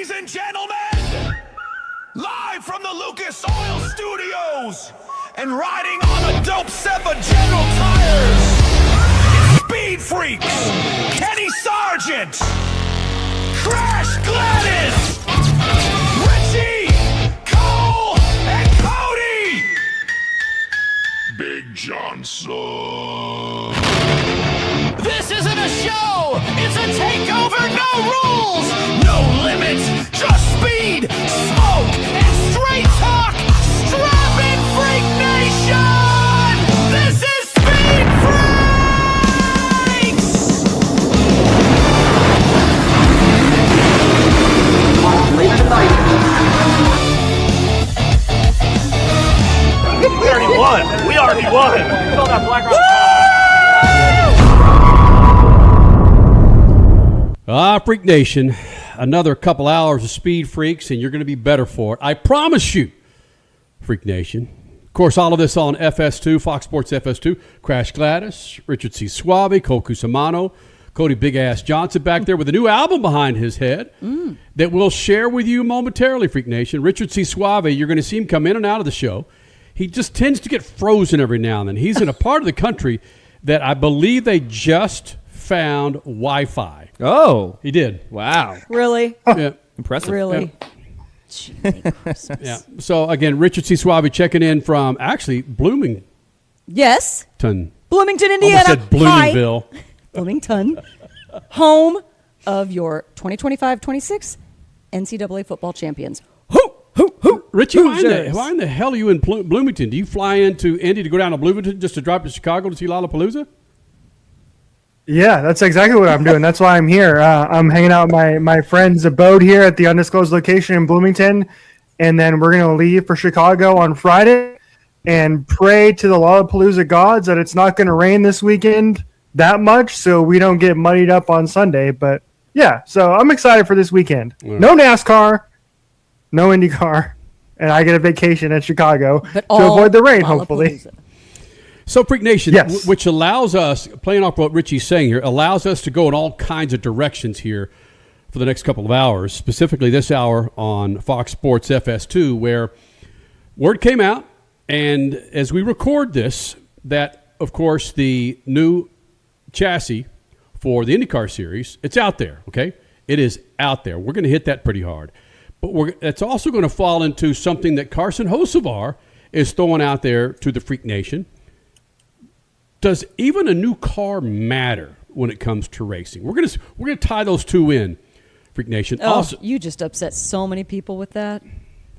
Ladies and gentlemen, live from the Lucas Oil Studios and riding on the dope Seppa General Tires, it's SpeedFreaks, Kenny Sargent, Crash Gladys, Richie, Cole, and Cody, Big Johnson. This isn't a show, it's a takeover, no rules, no limits, just speed, smoke, and straight talk. Strap in, Freak Nation! This is Speed Freaks! We already won. We already won. Fill that Black Rock. Freak Nation, another couple hours of Speed Freaks, and you're going to be better for it. I promise you, Freak Nation. Of course, all of this on FS2, Fox Sports FS2. Crash Gladys, Richard C. Suave, Cole Cusimano, Cody Big Ass Johnson back there with a new album behind his head that we'll share with you momentarily, Freak Nation. Richard C. Suave, you're going to see him come in and out of the show. He just tends to get frozen every now and then. He's in a part of the country that I believe they just found Wi-Fi. Oh. He did. Wow. Really? Yeah. Impressive. Really? Yeah. Yeah. So, again, Richard C. Suave checking in from, actually, Bloomington. Yes. Bloomington, Almost Indiana. said Bloomingville. Hi. Bloomington. Home of your 2025-26 NCAA football champions. Richie, why in the hell are you in Bloomington? Do you fly into Indy to go down to Bloomington just to drop to Chicago to see Lollapalooza? Yeah, that's exactly what I'm doing. That's why I'm here. I'm hanging out with my friend's abode here at the undisclosed location in Bloomington, and then we're going to leave for Chicago on Friday and pray to the Lollapalooza gods that it's not going to rain this weekend that much so we don't get muddied up on Sunday. But, yeah, so I'm excited for this weekend. Right. No NASCAR, no IndyCar, and I get a vacation in Chicago to avoid the rain, hopefully. So, Freak Nation, yes. Which allows us, playing off what Richie's saying here, allows us to go in all kinds of directions here for the next couple of hours, specifically this hour on Fox Sports FS2, where word came out, and as we record this, that, of course, the new chassis for the IndyCar series, it's out there, okay? It is out there. We're going to hit that pretty hard. But it's also going to fall into something that Carson Hocevar is throwing out there to the Freak Nation. Does even a new car matter when it comes to racing? We're gonna tie those two in, Freak Nation. Oh, also, you just upset so many people with that.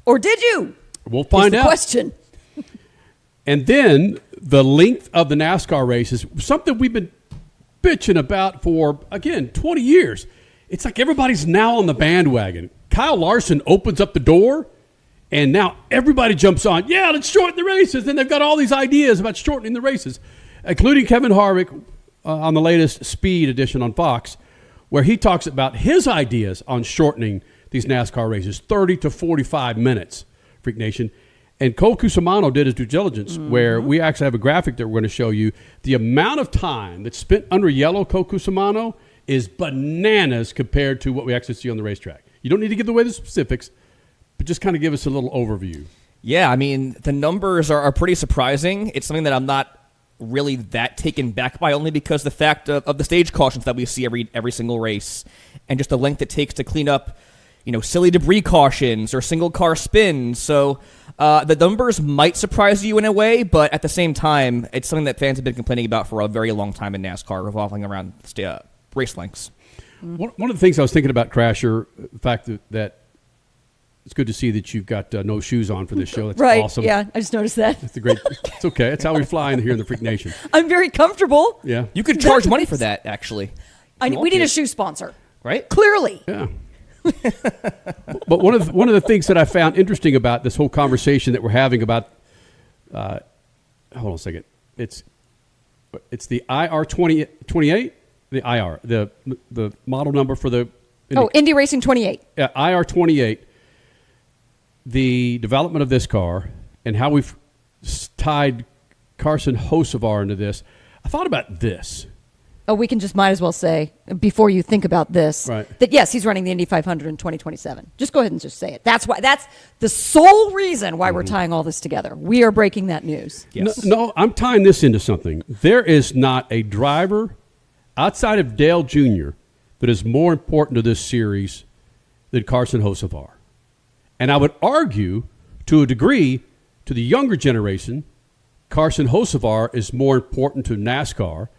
Or did you? We'll find out. Question. And then the length of the NASCAR races, something we've been bitching about for, again, 20 years. It's like everybody's now on the bandwagon. Kyle Larson opens up the door, and now everybody jumps on. Yeah, let's shorten the races. And they've got all these ideas about shortening the races, including Kevin Harvick on the latest Speed edition on Fox, where he talks about his ideas on shortening these NASCAR races, 30 to 45 minutes, Freak Nation. And Cole Cusimano did his due diligence, where we actually have a graphic that we're going to show you. The amount of time that's spent under yellow, Cole Cusimano, is bananas compared to what we actually see on the racetrack. You don't need to give away the specifics, but just kind of give us a little overview. Yeah, I mean, the numbers are pretty surprising. It's something that I'm not really that taken back by, only because the fact of the stage cautions that we see every single race, and just the length it takes to clean up, silly debris cautions or single car spins. So the numbers might surprise you in a way, but at the same time, it's something that fans have been complaining about for a very long time in NASCAR, revolving around race lengths. One of the things I was thinking about, Crasher, the fact that it's good to see that you've got no shoes on for this show. That's right. Awesome. Yeah, I just noticed that. It's It's okay. It's how we fly in here in the Freak Nation. I'm very comfortable. Yeah. You could charge money for that, actually. We need a shoe sponsor. Right? Clearly. Yeah. But one of the things that I found interesting about this whole conversation that we're having about, hold on a second. It's the IR 28, the IR, the model number for the Indy Racing 28. Yeah, IR 28. The development of this car and how we've tied Carson Hocevar into this. I thought about this. we can just might as well say, before you think about this, Right. that yes, he's running the Indy 500 in 2027. Just go ahead and just say it. That's the sole reason why we're tying all this together. We are breaking that news. Yes. No, I'm tying this into something. There is not a driver outside of Dale Jr. that is more important to this series than Carson Hocevar. And I would argue, to a degree, to the younger generation, Carson Hocevar is more important to NASCAR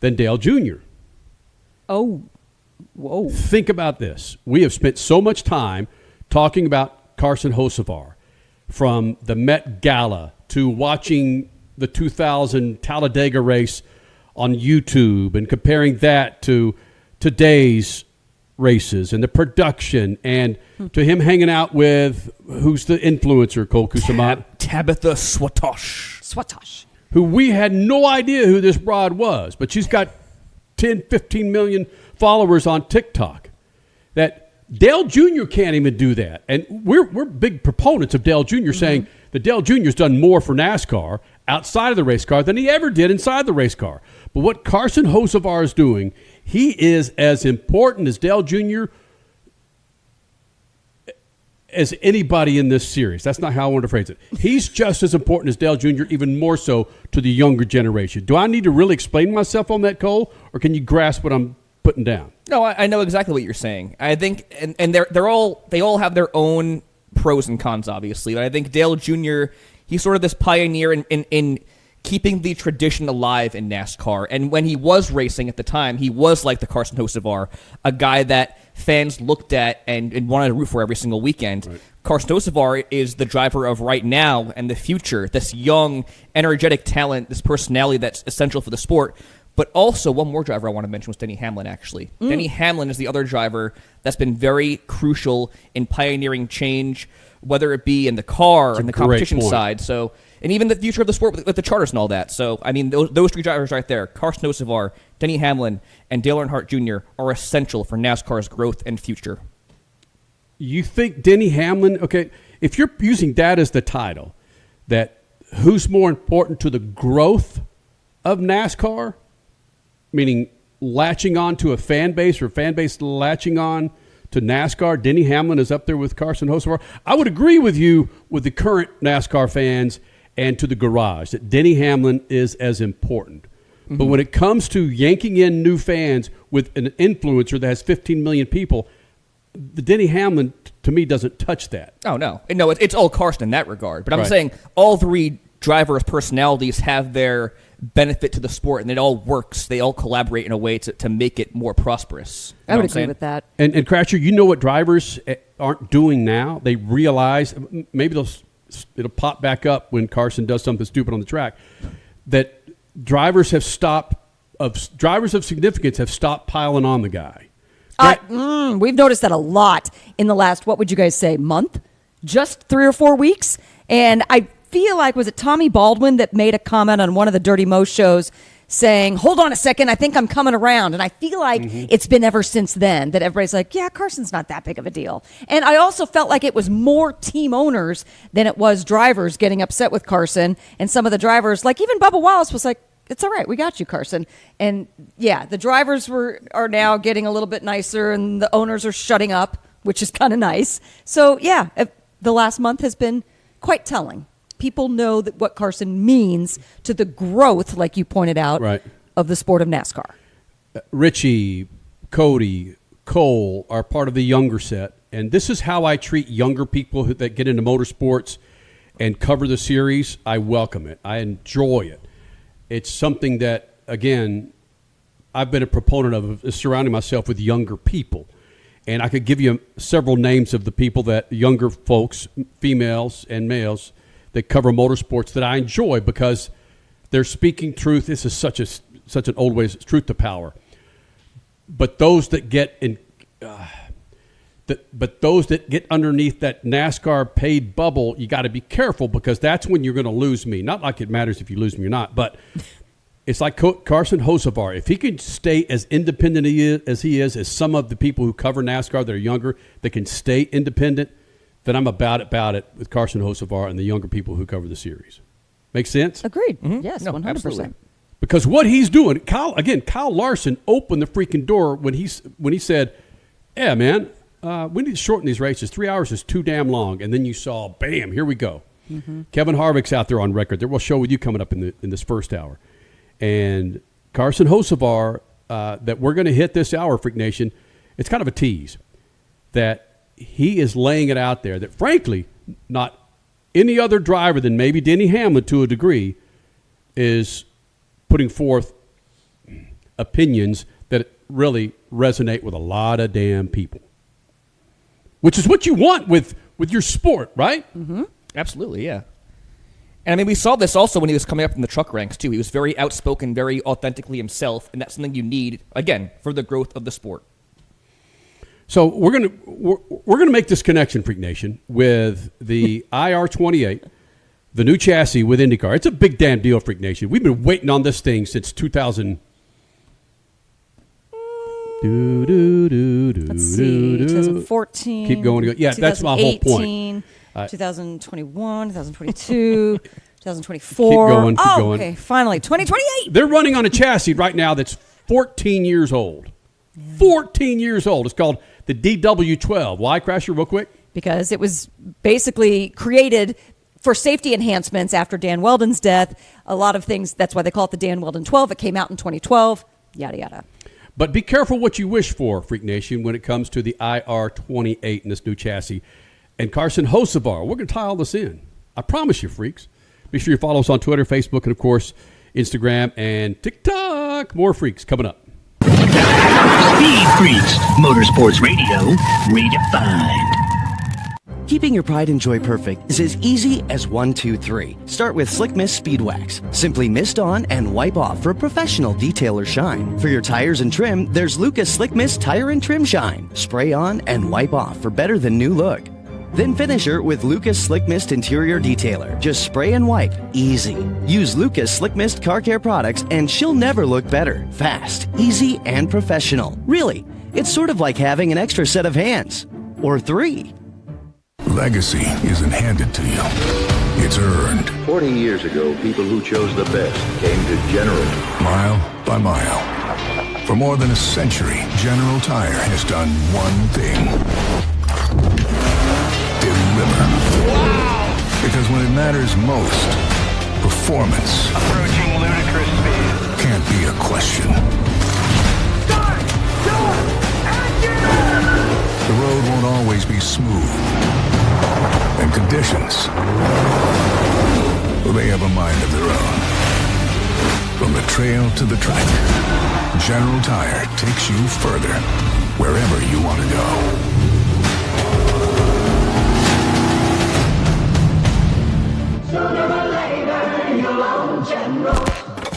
than Dale Jr. Oh, whoa. Think about this. We have spent so much time talking about Carson Hocevar, from the Met Gala to watching the 2000 Talladega race on YouTube and comparing that to today's races and the production, and to him hanging out with, who's the influencer, Cole Kusamat? Tabitha Swatosh. Who we had no idea who this broad was, but she's got 10, 15 million followers on TikTok. That Dale Jr. can't even do that. And we're big proponents of Dale Jr. saying that Dale Jr.'s done more for NASCAR outside of the race car than he ever did inside the race car. But what Carson Hocevar is doing, he is as important as Dale Jr. as anybody in this series. That's not how I want to phrase it. He's just as important as Dale Jr., even more so to the younger generation. Do I need to really explain myself on that, Cole, or can you grasp what I'm putting down? No, I know exactly what you're saying. I think, and they all have their own pros and cons, obviously. But I think Dale Jr., he's sort of this pioneer in keeping the tradition alive in NASCAR. And when he was racing at the time, he was like the Carson Hocevar, a guy that fans looked at and wanted to root for every single weekend. Right. Carson Hocevar is the driver of right now and the future, this young, energetic talent, this personality that's essential for the sport. But also, one more driver I want to mention was Denny Hamlin, actually. Denny Hamlin is the other driver that's been very crucial in pioneering change, whether it be in the car and the competition side. So, and even the future of the sport with the charters and all that. So, I mean, those three drivers right there, Carson Hocevar, Denny Hamlin, and Dale Earnhardt Jr. are essential for NASCAR's growth and future. You think Denny Hamlin, okay, if you're using that as the title, that who's more important to the growth of NASCAR, meaning latching on to a fan base or fan base latching on to NASCAR, Denny Hamlin is up there with Carson Hocevar. I would agree with you with the current NASCAR fans and to the garage that Denny Hamlin is as important. Mm-hmm. But when it comes to yanking in new fans with an influencer that has 15 million people, the Denny Hamlin, to me, doesn't touch that. Oh, no. No, it's all Carson in that regard. But I'm saying all three drivers' personalities have their benefit to the sport, and it all works. They all collaborate in a way to make it more prosperous. I would agree with that. And Cratcher, you know what drivers aren't doing now? They realize, maybe it'll pop back up when Carson does something stupid on the track, that drivers of significance have stopped piling on the guy. We've noticed that a lot in the last, what would you guys say, month? Just 3 or 4 weeks? And I feel like, was it Tommy Baldwin that made a comment on one of the Dirty Mo shows saying, hold on a second, I think I'm coming around. And I feel like it's been ever since then that everybody's like, yeah, Carson's not that big of a deal. And I also felt like it was more team owners than it was drivers getting upset with Carson. And some of the drivers, like even Bubba Wallace, was like, it's all right, we got you, Carson. And yeah, the drivers are now getting a little bit nicer and the owners are shutting up, which is kind of nice. So yeah, the last month has been quite telling. People know that what Carson means to the growth, like you pointed out, of the sport of NASCAR. Richie, Cody, Cole are part of the younger set, and this is how I treat younger people that get into motorsports and cover the series. I welcome it. I enjoy it. It's something that, again, I've been a proponent of surrounding myself with younger people. And I could give you several names of the people that younger folks, females and males, that cover motorsports that I enjoy because they're speaking truth. This is such an old way. It's truth to power. But those that get underneath that NASCAR paid bubble, you got to be careful because that's when you're going to lose me. Not like it matters if you lose me or not, but it's like Carson Hocevar. If he can stay as independent as he is, as some of the people who cover NASCAR that are younger, that can stay independent, then I'm about it with Carson Hocevar and the younger people who cover the series. Make sense? Agreed. Yes, No, 100%. absolutely. Because what he's doing, Kyle Larson opened the freaking door when he said, "Yeah, man, we need to shorten these races. 3 hours is too damn long." And then you saw, bam, here we go. Mm-hmm. Kevin Harvick's out there on record. There we'll show with you coming up in this first hour, and Carson Hocevar that we're going to hit this hour, Freak Nation. It's kind of a tease that he is laying it out there that, frankly, not any other driver than maybe Denny Hamlin to a degree is putting forth opinions that really resonate with a lot of damn people, which is what you want with your sport, right? Mm-hmm. Absolutely, yeah. And I mean, we saw this also when he was coming up in the truck ranks too. He was very outspoken, very authentically himself, and that's something you need, again, for the growth of the sport. So we're gonna make this connection, Freak Nation, with the IR28, the new chassis with IndyCar. It's a big damn deal, Freak Nation. We've been waiting on this thing since 2000. Let's see, 2014. Keep going. Yeah, that's my whole point. 2021, 2022, 2024. Keep going. Okay, finally, 2028. They're running on a chassis right now that's 14 years old. 14 years old. It's called the DW12. Why, Crasher, real quick? Because it was basically created for safety enhancements after Dan Weldon's death. A lot of things, that's why they call it the Dan Weldon 12. It came out in 2012, yada, yada. But be careful what you wish for, Freak Nation, when it comes to the IR28 in this new chassis. And Carson Hocevar, we're going to tie all this in. I promise you, freaks. Be sure you follow us on Twitter, Facebook, and, of course, Instagram and TikTok. More freaks coming up. SpeedFreaks, Motorsports Radio, redefined. Keeping your pride and joy perfect is as easy as 1, 2, 3. Start with Slick Mist Speed Wax. Simply mist on and wipe off for a professional detailer shine. For your tires and trim, there's Lucas Slick Mist Tire and Trim Shine. Spray on and wipe off for better than new look. Then finish her with Lucas Slick Mist Interior Detailer. Just spray and wipe. Easy. Use Lucas Slick Mist Car Care products and she'll never look better. Fast, easy, and professional. Really, it's sort of like having an extra set of hands. Or 3. Legacy isn't handed to you. It's earned. 40 years ago, people who chose the best came to General. Mile by mile. For more than a century, General Tire has done one thing. Deliver. Wow! Because when it matters most, performance Approaching ludicrous speed. can't be a question. Start! The road won't always be smooth. And conditions, well, they have a mind of their own. From the trail to the track, General Tire takes you further, wherever you want to go.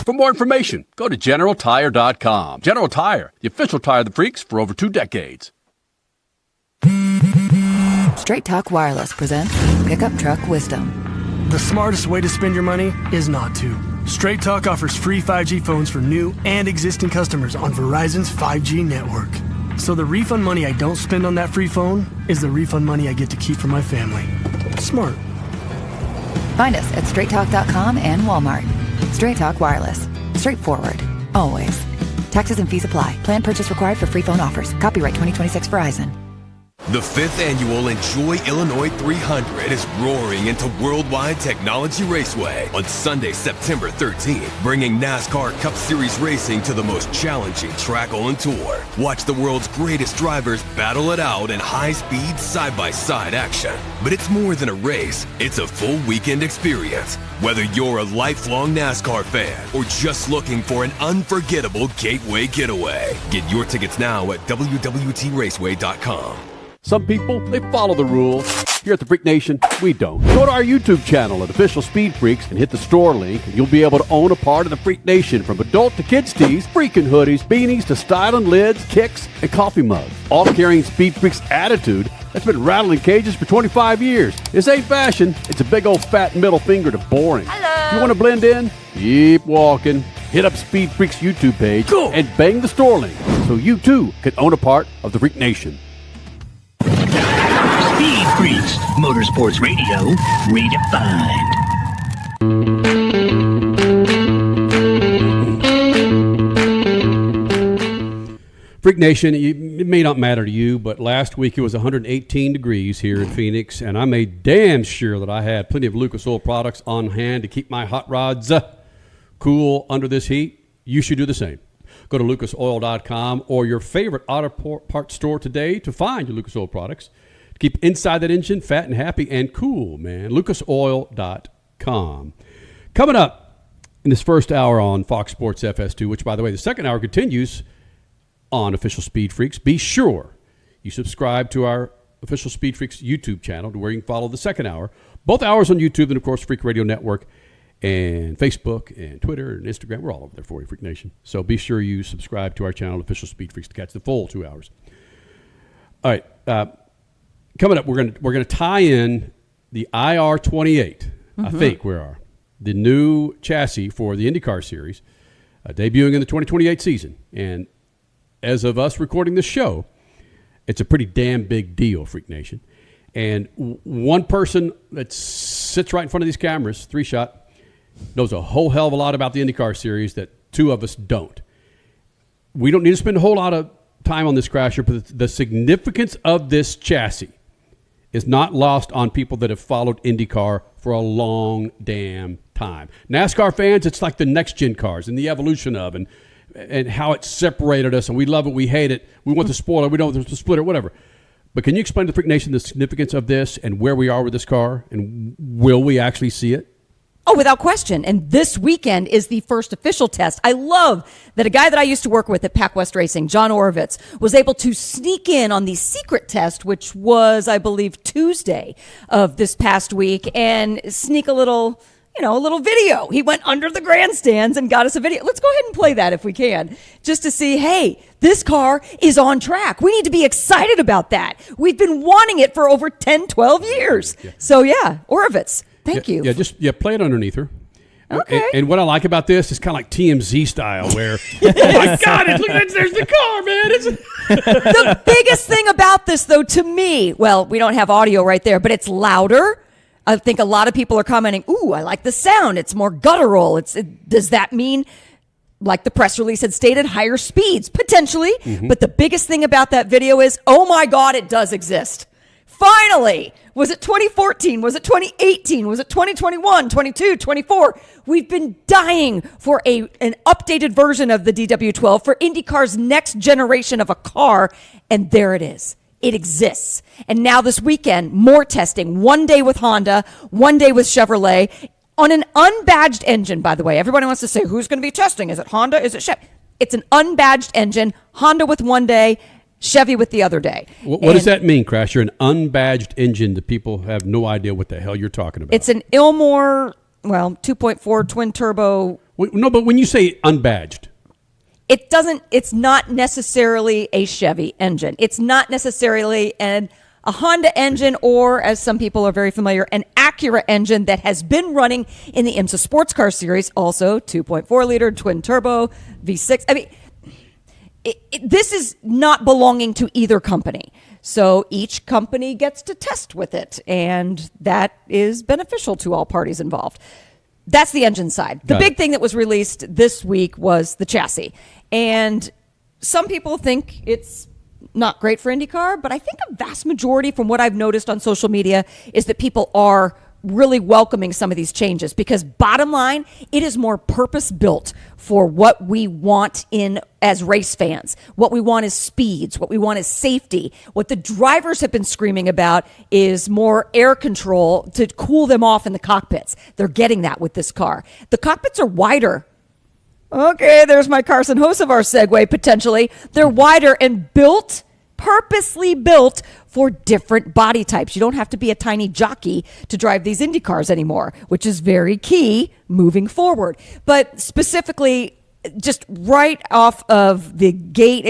For more information, go to GeneralTire.com. General Tire, the official tire of the freaks for over 2 decades. Straight Talk Wireless presents Pickup Truck Wisdom. The smartest way to spend your money is not to. Straight Talk offers free 5G phones for new and existing customers on Verizon's 5G network. So the refund money I don't spend on that free phone is the refund money I get to keep for my family. Smart. Find us at straighttalk.com and Walmart. Straight Talk Wireless. Straightforward. Always. Taxes and fees apply. Plan purchase required for free phone offers. Copyright 2026 Verizon. The 5th annual Enjoy Illinois 300 is roaring into Worldwide Technology Raceway on Sunday, September 13th, bringing NASCAR Cup Series racing to the most challenging track on tour. Watch the world's greatest drivers battle it out in high-speed, side-by-side action. But it's more than a race. It's a full weekend experience. Whether you're a lifelong NASCAR fan or just looking for an unforgettable gateway getaway, get your tickets now at www.raceway.com. Some people, they follow the rules. Here at the Freak Nation, we don't. Go to our YouTube channel at Official Speed Freaks and hit the store link, and you'll be able to own a part of the Freak Nation, from adult to kids tees, freaking hoodies, beanies to styling lids, kicks, and coffee mugs. All carrying Speed Freaks attitude that's been rattling cages for 25 years. This ain't fashion. It's a big old fat middle finger to boring. Hello. You want to blend in? Keep walking. Hit up Speed Freaks YouTube page and bang the store link so you too can own a part of the Freak Nation. SpeedFreaks, Motorsports Radio, redefined. Freak Nation, it may not matter to you, but last week it was 118 degrees here in Phoenix, and I made damn sure that I had plenty of Lucas Oil products on hand to keep my hot rods cool under this heat. You should do the same. Go to lucasoil.com or your favorite auto parts store today to find your Lucas Oil products. To keep inside that engine fat and happy and cool, man. lucasoil.com. Coming up in this first hour on Fox Sports FS2, which, by the way, the second hour continues on Official Speed Freaks. Be sure you subscribe to our Official Speed Freaks YouTube channel to where you can follow the second hour. Both hours on YouTube and, of course, Freak Radio Network and Facebook and Twitter and Instagram. We're all over there for you, Freak Nation. So be sure you subscribe to our channel, Official Speed Freaks, to catch the full 2 hours. All right. Coming up, we're gonna tie in the IR28. I think we are. The new chassis for the IndyCar series, debuting in the 2028 season. And as of us recording this show, it's a pretty damn big deal, Freak Nation. And one person that sits right in front of these cameras, 3-shot, knows a whole hell of a lot about the IndyCar series that two of us don't. We don't need to spend a whole lot of time on this, Crasher, but the significance of this chassis is not lost on people that have followed IndyCar for a long damn time. NASCAR fans, it's like the next-gen cars and the evolution of and how it separated us, and we love it, we hate it, we want the spoiler, we don't want the splitter, whatever. But can you explain to the Freak Nation the significance of this and where we are with this car, and will we actually see it? Oh, without question. And this weekend is the first official test. I love that a guy that I used to work with at Pac West Racing, John Orovitz, was able to sneak in on the secret test, which was, I believe, Tuesday of this past week, and sneak a little video. He went under the grandstands and got us a video. Let's go ahead and play that if we can, just to see, hey, this car is on track. We need to be excited about that. We've been wanting it for over 10, 12 years. Yeah. So, yeah, Orovitz, thank you. Yeah, play it underneath her. Okay. And what I like about this is kind of like TMZ style, where, oh my God, look at there's the car, man. The biggest thing about this, though, to me, well, we don't have audio right there, but it's louder. I think a lot of people are commenting, ooh, I like the sound. It's more guttural. Does that mean, like the press release had stated, higher speeds? Potentially. Mm-hmm. But the biggest thing about that video is, oh my God, it does exist. Finally. Was it 2014? Was it 2018? Was it 2021, 22, 24? We've been dying for an updated version of the DW12 for IndyCar's next generation of a car, and there it is. It exists. And now this weekend, more testing. One day with Honda, one day with Chevrolet on an unbadged engine, by the way. Everybody wants to say, who's going to be testing? Is it Honda? Is it Chevy? It's an unbadged engine. Honda with one day, Chevy with the other day. What does that mean, Crasher? An unbadged engine that people have no idea what the hell you're talking about. It's an Ilmor, 2.4 twin turbo. No, but when you say unbadged, it's not necessarily a Chevy engine. It's not necessarily a Honda engine, or, as some people are very familiar, an Acura engine that has been running in the IMSA Sports Car Series, also 2.4 liter twin turbo V6. I mean, this is not belonging to either company. So each company gets to test with it, and that is beneficial to all parties involved. That's the engine side. The big thing that was released this week was the chassis. And some people think it's not great for IndyCar, but I think a vast majority, from what I've noticed on social media, is that people are really welcoming some of these changes, because bottom line, it is more purpose-built for what we want in as race fans. What we want is speeds. What we want is safety. What the drivers have been screaming about is more air control to cool them off in the cockpits. They're getting that with this car. The cockpits are wider. Okay, there's my Carson Hocevar segue, potentially. They're wider and purposely built for different body types. You don't have to be a tiny jockey to drive these Indy cars anymore, which is very key moving forward. But specifically, just right out of the gate,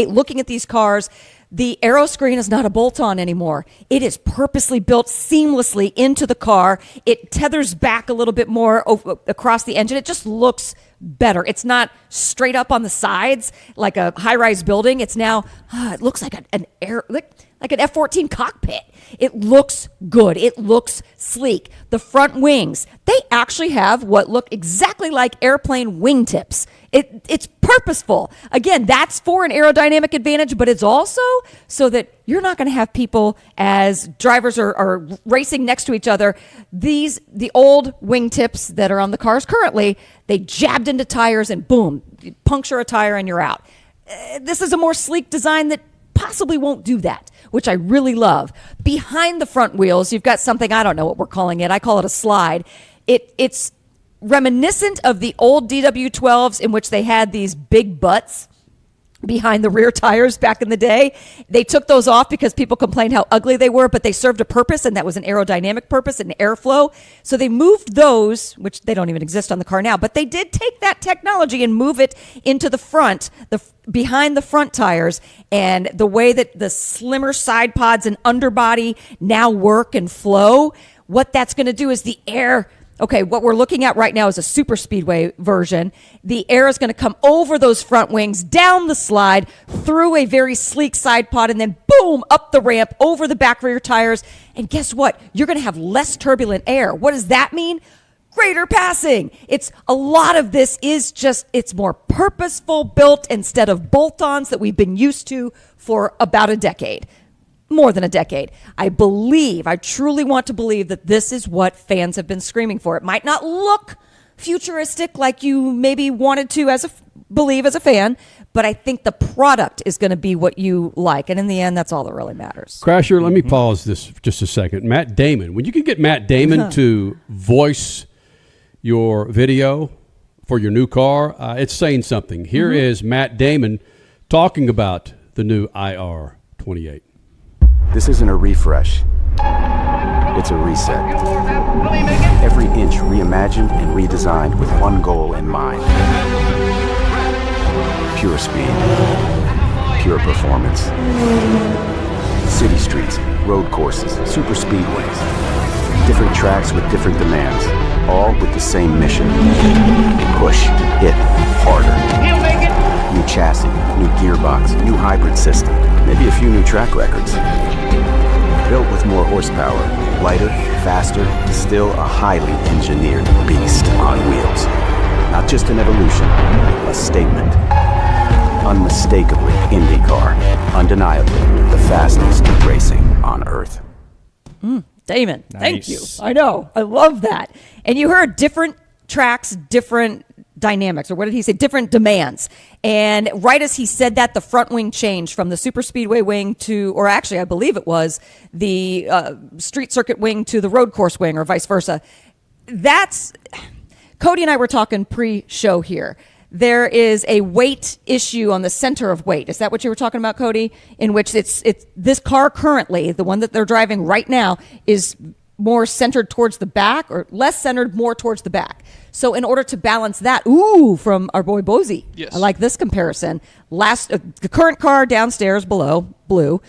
looking at these cars, the aero screen is not a bolt-on anymore. It is purposely built seamlessly into the car. It tethers back a little bit more across the engine. It just looks better. It's not straight up on the sides like a high-rise building. It's now, it looks like an F-14 cockpit. It looks good. It looks sleek. The front wings, they actually have what look exactly like airplane wingtips. It's purposeful. Again, that's for an aerodynamic advantage, but it's also so that you're not going to have people, as drivers are racing next to each other, the old wingtips that are on the cars currently, they jabbed into tires and boom, you puncture a tire and you're out. This is a more sleek design that possibly won't do that, which I really love. Behind the front wheels, you've got something, I don't know what we're calling it. I call it a slide. It's reminiscent of the old DW12s in which they had these big butts behind the rear tires back in the day. They took those off because people complained how ugly they were, but they served a purpose, and that was an aerodynamic purpose and airflow. So they moved those, which they don't even exist on the car now, but they did take that technology and move it into the front, behind the front tires, and the way that the slimmer side pods and underbody now work and flow, what that's going to do is the air. Okay, what we're looking at right now is a super speedway version. The air is going to come over those front wings, down the slide, through a very sleek side pod, and then boom, up the ramp, over the back rear tires. And guess what? You're going to have less turbulent air. What does that mean? Greater passing. It's a lot of this is just, it's more purposeful built instead of bolt-ons that we've been used to for about a decade. More than a decade. I truly want to believe that this is what fans have been screaming for. It might not look futuristic like you maybe wanted to believe as a fan, but I think the product is going to be what you like. And in the end, that's all that really matters. Crasher, let me pause this just a second. Matt Damon, when you can get Matt Damon to voice your video for your new car, it's saying something. Here is Matt Damon talking about the new IR28. This isn't a refresh. It's a reset. Every inch reimagined and redesigned with one goal in mind. Pure speed. Pure performance. City streets, road courses, super speedways. Different tracks with different demands. All with the same mission. Push, hit, harder. He'll make it! New chassis, new gearbox, new hybrid system. Maybe a few new track records. Built with more horsepower, lighter, faster, still a highly engineered beast on wheels. Not just an evolution, a statement. Unmistakably IndyCar, undeniably the fastest racing on Earth. Damon, thank you. I know, I love that. And you heard different tracks, different dynamics, or what did he say? Different demands. And right as he said that, the front wing changed from the super speedway wing to, or actually I believe it was the street circuit wing to the road course wing, or vice versa. That's, Cody and I were talking pre-show here. There is a weight issue on the center of weight. Is that what you were talking about, Cody? In which it's this car currently, the one that they're driving right now, is more centered towards the back, or less centered, more towards the back. So in order to balance that, from our boy Bozy, yes. I like this comparison. The current car downstairs below, blue,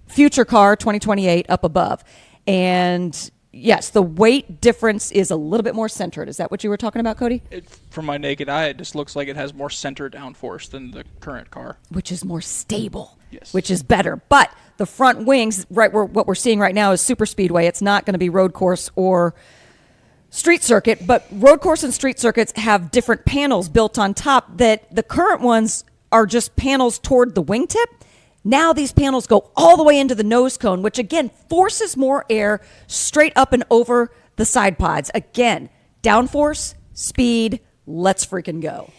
future car 2028 up above. And yes, the weight difference is a little bit more centered. Is that what you were talking about, Cody? From my naked eye, it just looks like it has more center downforce than the current car. Which is more stable. Yes. Which is better. But the front wings, what we're seeing right now is super speedway. It's not going to be road course or street circuit, but road course and street circuits have different panels built on top that the current ones are just panels toward the wingtip. Now these panels go all the way into the nose cone, which again forces more air straight up and over the side pods. Again, downforce, speed, let's freaking go.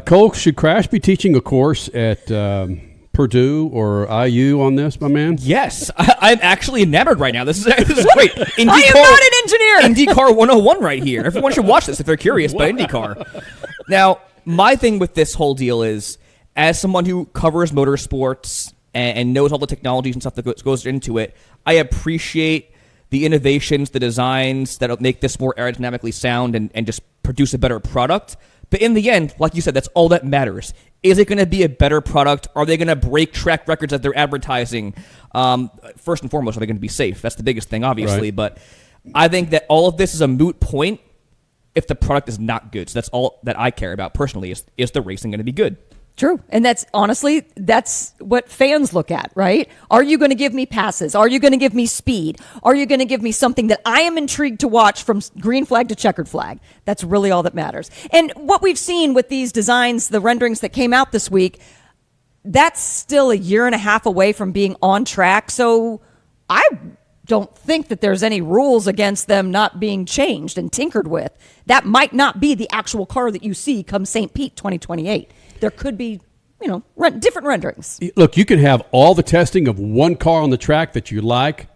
Cole, should Crash be teaching a course at Purdue or IU on this, my man? Yes. I'm actually enamored right now. This is great. I am not an engineer. IndyCar 101 right here. Everyone should watch this if they're curious about IndyCar. Now, my thing with this whole deal is, as someone who covers motorsports and knows all the technologies and stuff that goes into it, I appreciate the innovations, the designs that make this more aerodynamically sound and just produce a better product. But in the end, like you said, that's all that matters. Is it going to be a better product? Are they going to break track records that they're advertising? First and foremost, are they going to be safe? That's the biggest thing, obviously. Right. But I think that all of this is a moot point if the product is not good. So that's all that I care about personally is the racing going to be good? True. And that's what fans look at, right? Are you going to give me passes? Are you going to give me speed? Are you going to give me something that I am intrigued to watch from green flag to checkered flag? That's really all that matters. And what we've seen with these designs, the renderings that came out this week, that's still a year and a half away from being on track. So I don't think that there's any rules against them not being changed and tinkered with. That might not be the actual car that you see come St. Pete 2028. There could be, different renderings. Look, you can have all the testing of one car on the track that you like,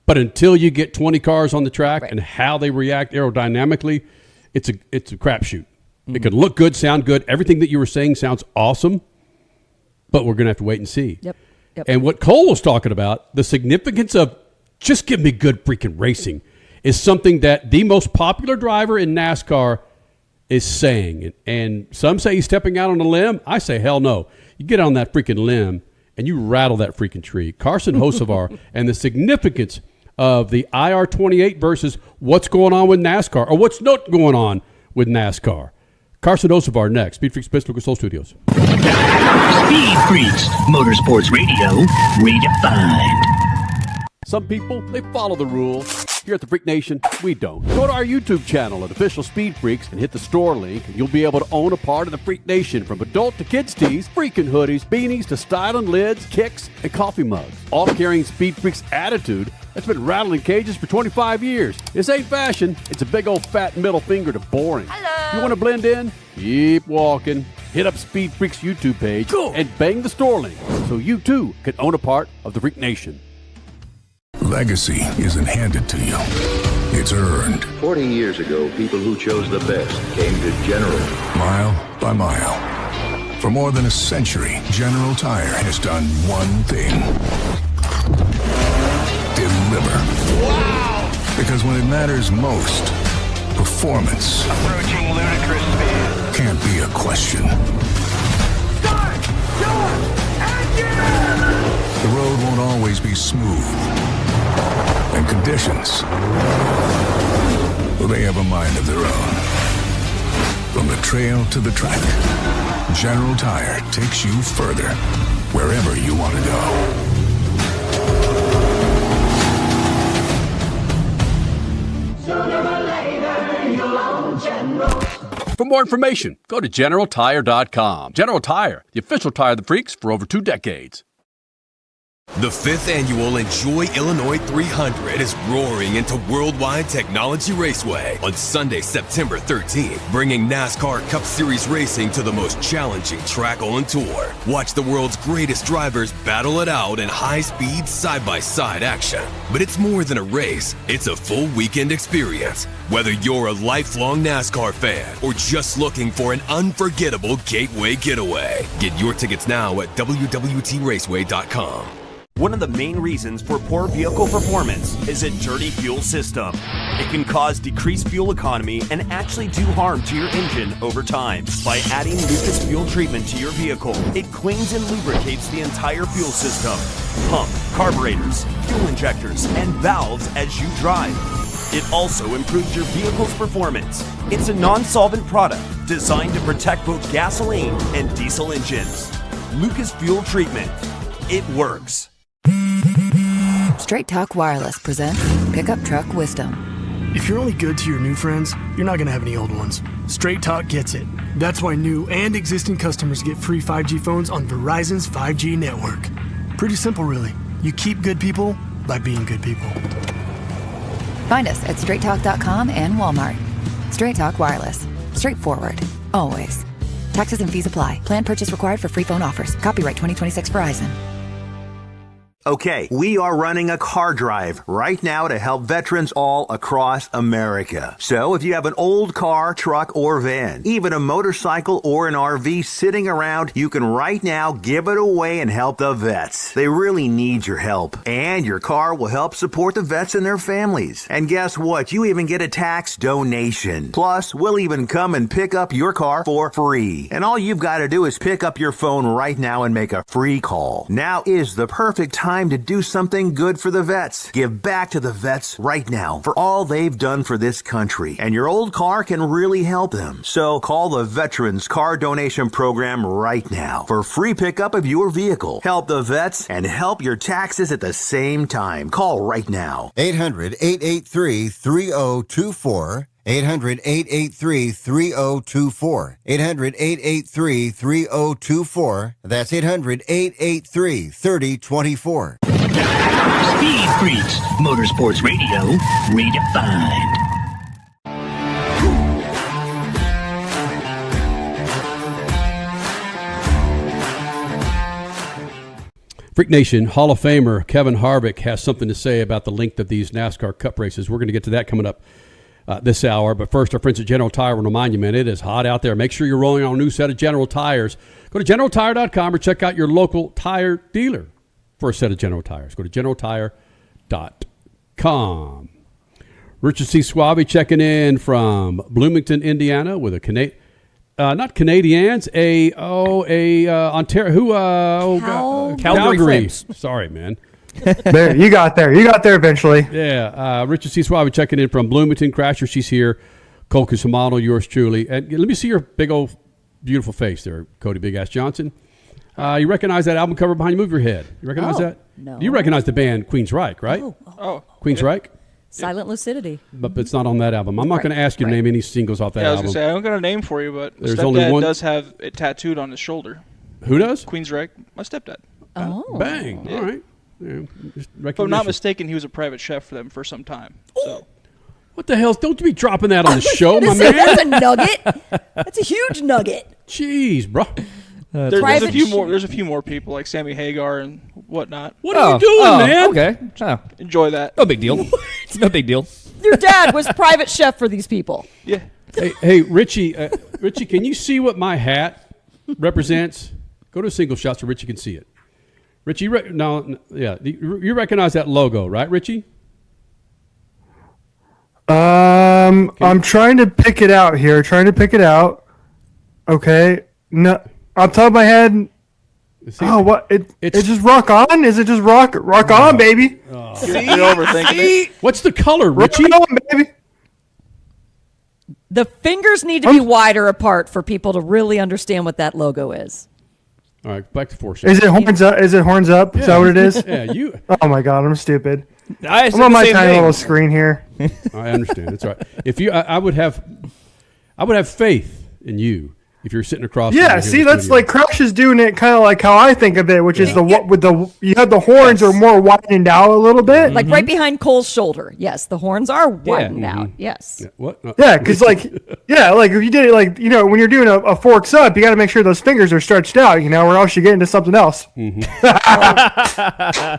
but until you get 20 cars on the track and how they react aerodynamically, it's a crapshoot. Mm-hmm. It can look good, sound good. Everything that you were saying sounds awesome, but we're going to have to wait and see. Yep. And what Cole was talking about, the significance of just give me good freaking racing, is something that the most popular driver in NASCAR is saying. And some say he's stepping out on a limb. I say, hell no. You get on that freaking limb and you rattle that freaking tree. Carson Hocevar and the significance of the IR28 versus what's going on with NASCAR or what's not going on with NASCAR. Carson Hocevar next. SpeedFreaks, Pittsburgh Lucas Oil Studios. Speed Freaks, Motorsports Radio, redefined. Some people, they follow the rules. Here at the Freak Nation, we don't. Go to our YouTube channel at Official Speed Freaks and hit the store link, and you'll be able to own a part of the Freak Nation, from adult to kids tees, freaking hoodies, beanies to styling lids, kicks, and coffee mugs. All carrying Speed Freaks attitude that's been rattling cages for 25 years. This ain't fashion. It's a big old fat middle finger to boring. Hello. You want to blend in? Keep walking. Hit up Speed Freaks YouTube page and bang the store link so you too can own a part of the Freak Nation. Legacy isn't handed to you. It's earned. 40 years ago, people who chose the best came to General. Mile by mile. For more than a century, General Tire has done one thing. Deliver. Wow! Because when it matters most, performance Approaching ludicrous speed. can't be a question. Start your engine! The road won't always be smooth. And conditions, well, they have a mind of their own. From the trail to the track, General Tire takes you further, wherever you want to go. Sooner or later, you'll own General. For more information, go to GeneralTire.com. General Tire, the official tire of the freaks for over 2 decades. The 5th annual Enjoy Illinois 300 is roaring into Worldwide Technology Raceway on Sunday, September 13th, bringing NASCAR Cup Series racing to the most challenging track on tour. Watch the world's greatest drivers battle it out in high-speed, side-by-side action. But it's more than a race, it's a full weekend experience. Whether you're a lifelong NASCAR fan or just looking for an unforgettable gateway getaway, get your tickets now at www.raceway.com. One of the main reasons for poor vehicle performance is a dirty fuel system. It can cause decreased fuel economy and actually do harm to your engine over time. By adding Lucas Fuel Treatment to your vehicle, it cleans and lubricates the entire fuel system, pump, carburetors, fuel injectors, and valves as you drive. It also improves your vehicle's performance. It's a non-solvent product designed to protect both gasoline and diesel engines. Lucas Fuel Treatment. It works. Straight Talk Wireless presents Pickup Truck Wisdom. If you're only good to your new friends, you're not going to have any old ones. Straight Talk gets it. That's why new and existing customers get free 5G phones on Verizon's 5G network. Pretty simple, really. You keep good people by being good people. Find us at straighttalk.com and Walmart. Straight Talk Wireless. Straightforward. Always. Taxes and fees apply. Plan purchase required for free phone offers. Copyright 2026 Verizon. Okay, we are running a car drive right now to help veterans all across America. So if you have an old car, truck, or van, even a motorcycle or an RV sitting around, you can right now give it away and help the vets. They really need your help. And your car will help support the vets and their families. And guess what? You even get a tax donation. Plus, we'll even come and pick up your car for free. And all you've got to do is pick up your phone right now and make a free call. Now is the perfect time time to do something good for the vets. Give back to the vets right now for all they've done for this country. And your old car can really help them. So call the Veterans Car Donation Program right now for free pickup of your vehicle. Help the vets and help your taxes at the same time. Call right now. 800-883-3024. 800-883-3024. 800-883-3024. That's 800-883-3024. Speed Freaks, Motorsports Radio, redefined. Freak Nation, Hall of Famer Kevin Harvick has something to say about the length of these NASCAR Cup races. We're going to get to that coming up this hour. But first, our friends at General Tire will remind you, man, it is hot out there. Make sure you're rolling on a new set of General Tires. Go to GeneralTire.com or check out your local tire dealer for a set of General Tires. Go to GeneralTire.com. Richard C. Suave checking in from Bloomington, Indiana with a not Canadians, Ontario, Calgary. Sorry, man. There, you got there. You got there eventually. Yeah, Richard C. Suave checking in from Bloomington. Crasher, she's here. Cole Cusimano, yours truly. And let me see your big old beautiful face there, Cody Big Ass Johnson. You recognize that album cover behind you? Move your head. You recognize that? No. You recognize the band Queen's Reich, right? Oh. Queen's Reich? Silent Lucidity. But it's not on that album. I'm not going to ask you to name any singles off that I was album. going to say, I don't got a name for you, but my There's only stepdad one. does have it tattooed on his shoulder. Who does? Queensrÿche. My stepdad. Oh. Bang. Yeah. All right. Yeah, just If I'm not mistaken, he was a private chef for them for some time. So. What the hell? Don't you be dropping that on the show, my man. That's a nugget. That's a huge nugget. Jeez, bro. There's a few more. There's a few more people like Sammy Hagar and whatnot. What are you doing, man? Okay. Enjoy that. No big deal. No big deal. Your dad was private chef for these people. Yeah. Hey, Richie, can you see what my hat represents? Go to single shot so Richie can see it. Richie, you recognize that logo, right, Richie? I'm trying to pick it out here. Okay. No, on top of my head. What? It's just rock on? Is it just rock on, baby? You're overthinking it. What's the color, Richie? Rock on, baby. The fingers need to be wider apart for people to really understand what that logo is. All right, back to force. Is it horns up? Is that what it is? Yeah, you. Oh my God, I'm stupid. I'm on my tiny little screen here. I understand. That's right. If you, I would have faith in you if you're sitting across. Yeah, see, that's like Crash is doing it kind of like how I think of it, which is you have the horns are more widened out a little bit, like right behind Cole's shoulder. Yes, the horns are widened out. Yes. Yeah, what? Yeah, because like if you did it like when you're doing a forks up, you got to make sure those fingers are stretched out, or else you get into something else.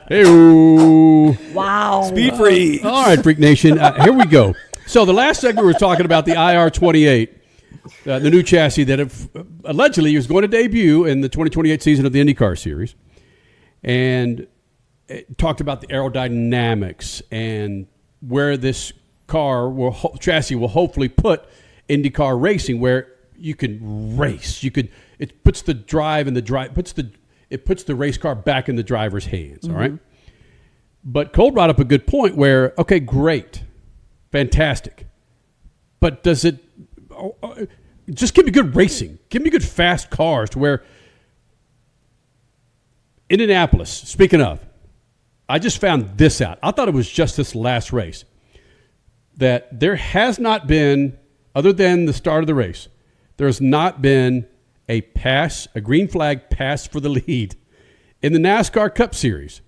Hey-oo. Wow. Speed Freaks. All right, Freak Nation. Here we go. So the last segment we were talking about the IR28. The new chassis that allegedly was going to debut in the 2028 season of the IndyCar Series. And it talked about the aerodynamics and where this chassis will hopefully put IndyCar racing, where you can race. It puts the drive in it puts the race car back in the driver's hands, all right? But Cole brought up a good point where, okay, great, fantastic. But does it just give me good racing? Give me good fast cars to where Indianapolis, speaking of, I just found this out. I thought it was just this last race that there has not been, other than the start of the race, there's not been a green flag pass for the lead in the NASCAR Cup Series.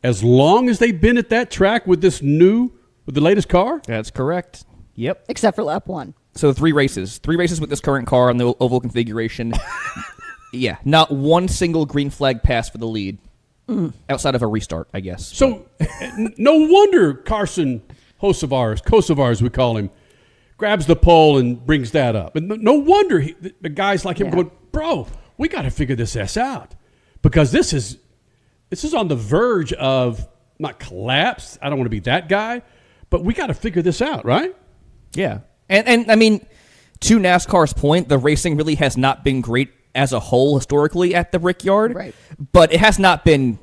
As long as they've been at that track with the latest car? That's correct. Yep. Except for lap 1. So 3 races with this current car on the oval configuration. Yeah, not one single green flag pass for the lead outside of a restart, I guess. So no wonder Carson Hocevar, as we call him, grabs the pole and brings that up. And no wonder the guys like him going, bro, we got to figure this out because this is on the verge of not collapse. I don't want to be that guy, but we got to figure this out, right? Yeah. And I mean, to NASCAR's point, the racing really has not been great as a whole historically at the Brickyard. Right. But it has not been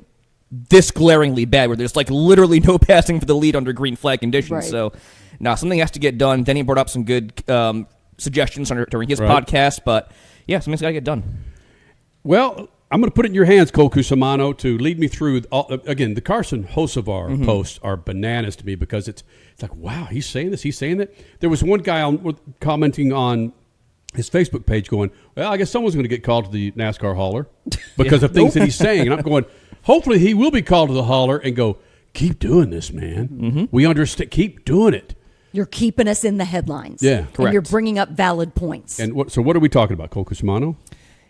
this glaringly bad, where there's like literally no passing for the lead under green flag conditions. Right. So, now something has to get done. Denny brought up some good suggestions during his podcast, but yeah, something's got to get done. Well, I'm going to put it in your hands, Cole Cusimano, to lead me through. Again, the Carson Hocevar posts are bananas to me because it's like, wow, he's saying this, he's saying that. There was one guy commenting on his Facebook page going, well, I guess someone's going to get called to the NASCAR hauler because of things that he's saying. And I'm going, hopefully he will be called to the hauler and go, keep doing this, man. We understand. Keep doing it. You're keeping us in the headlines. Yeah, correct. And you're bringing up valid points. And so what are we talking about, Cole Cusimano?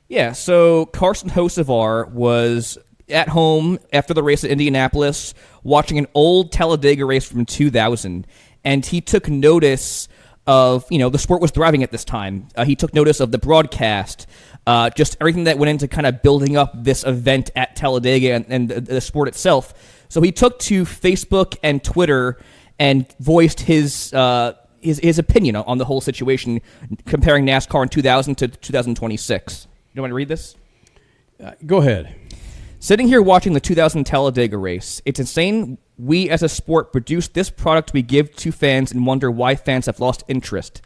Yeah, so Carson Hocevar was at home after the race at Indianapolis watching an old Talladega race from 2000, and he took notice of, the sport was thriving at this time. He took notice of the broadcast, just everything that went into kind of building up this event at Talladega and the sport itself. So he took to Facebook and Twitter and voiced his opinion on the whole situation, comparing NASCAR in 2000 to 2026. You want to read this? Go ahead. Sitting here watching the 2000 Talladega race, it's insane we as a sport produce this product we give to fans and wonder why fans have lost interest.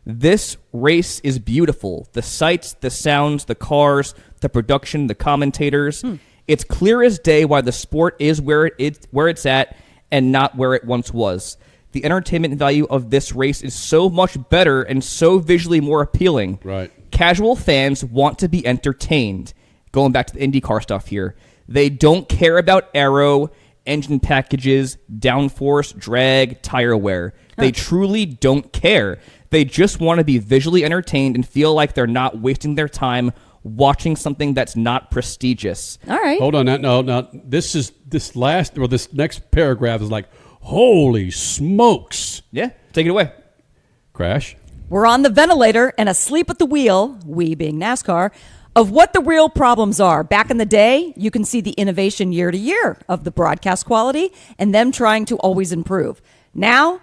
This race is beautiful. The sights, the sounds, the cars, the production, the commentators. It's clear as day why the sport is where it's at and not where it once was. The entertainment value of this race is so much better and so visually more appealing. Right. Casual fans want to be entertained. Going back to the IndyCar stuff here. They don't care about aero, engine packages, downforce, drag, tire wear. They truly don't care. They just want to be visually entertained and feel like they're not wasting their time watching something that's not prestigious. All right. Hold on. No. This next paragraph is like, holy smokes. Yeah. Take it away. Crash. We're on the ventilator and asleep at the wheel, we being NASCAR, of what the real problems are. Back in the day, you can see the innovation year to year of the broadcast quality and them trying to always improve. Now,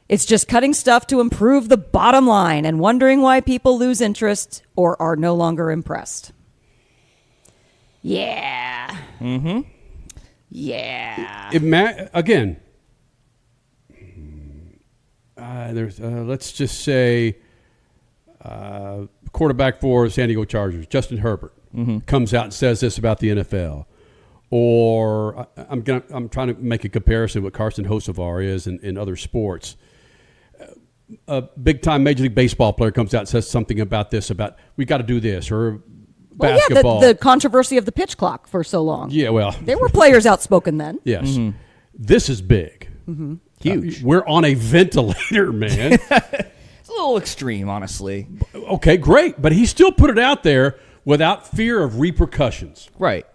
it's just cutting stuff to improve the bottom line and wondering why people lose interest or are no longer impressed. Yeah. Yeah. Again, let's just say quarterback for San Diego Chargers, Justin Herbert, comes out and says this about the NFL. Or I'm trying to make a comparison with Carson Hocevar is in other sports. A big-time Major League Baseball player comes out and says something about this, about we got to do this, or basketball. Yeah, the controversy of the pitch clock for so long. Yeah, well. There were players outspoken then. Yes. This is big. Huge. We're on a ventilator, man. It's a little extreme, honestly. Okay, great. But he still put it out there without fear of repercussions. Right.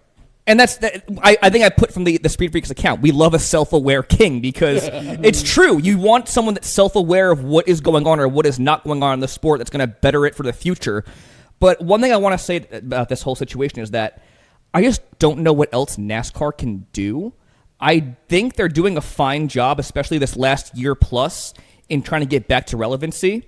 And I think I put from the SpeedFreaks account, we love a self-aware king because it's true. You want someone that's self-aware of what is going on or what is not going on in the sport that's going to better it for the future. But one thing I want to say about this whole situation is that I just don't know what else NASCAR can do. I think they're doing a fine job, especially this last year plus, in trying to get back to relevancy.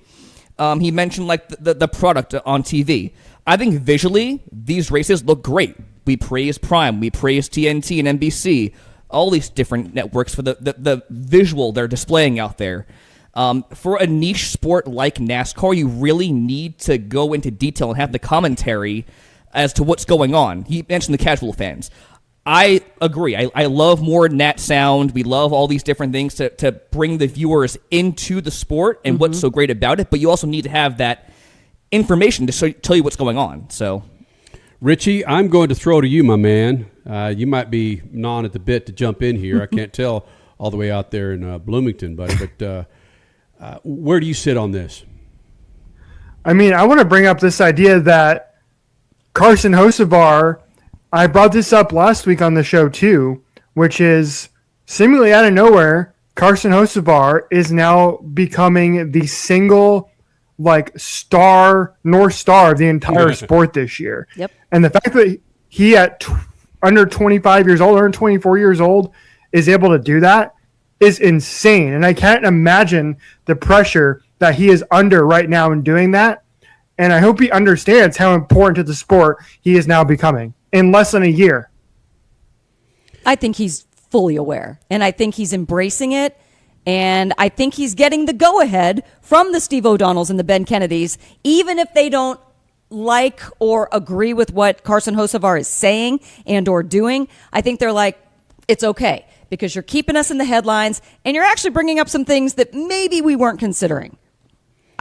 He mentioned like the product on TV. I think visually, these races look great. We praise Prime, we praise TNT and NBC, all these different networks for the visual they're displaying out there. For a niche sport like NASCAR, you really need to go into detail and have the commentary as to what's going on. He mentioned the casual fans. I agree. I love more Nat sound. We love all these different things to bring the viewers into the sport and what's so great about it. But you also need to have that information to tell you what's going on. So, Richie, I'm going to throw to you, my man. You might be gnawing at the bit to jump in here. I can't tell all the way out there in Bloomington, buddy. But where do you sit on this? I mean, I want to bring up this idea that Carson Hocevar, I brought this up last week on the show too, which is seemingly out of nowhere, Carson Hocevar is now becoming the single North Star of the entire sport this year. Yep. And the fact that he at under 25 years old or 24 years old is able to do that is insane. And I can't imagine the pressure that he is under right now in doing that. And I hope he understands how important to the sport he is now becoming in less than a year. I think he's fully aware, and I think he's embracing it, and I think he's getting the go-ahead from the Steve O'Donnells and the Ben Kennedys, even if they don't like or agree with what Carson Hocevar is saying and or doing. I think they're like, it's okay, because you're keeping us in the headlines, and you're actually bringing up some things that maybe we weren't considering.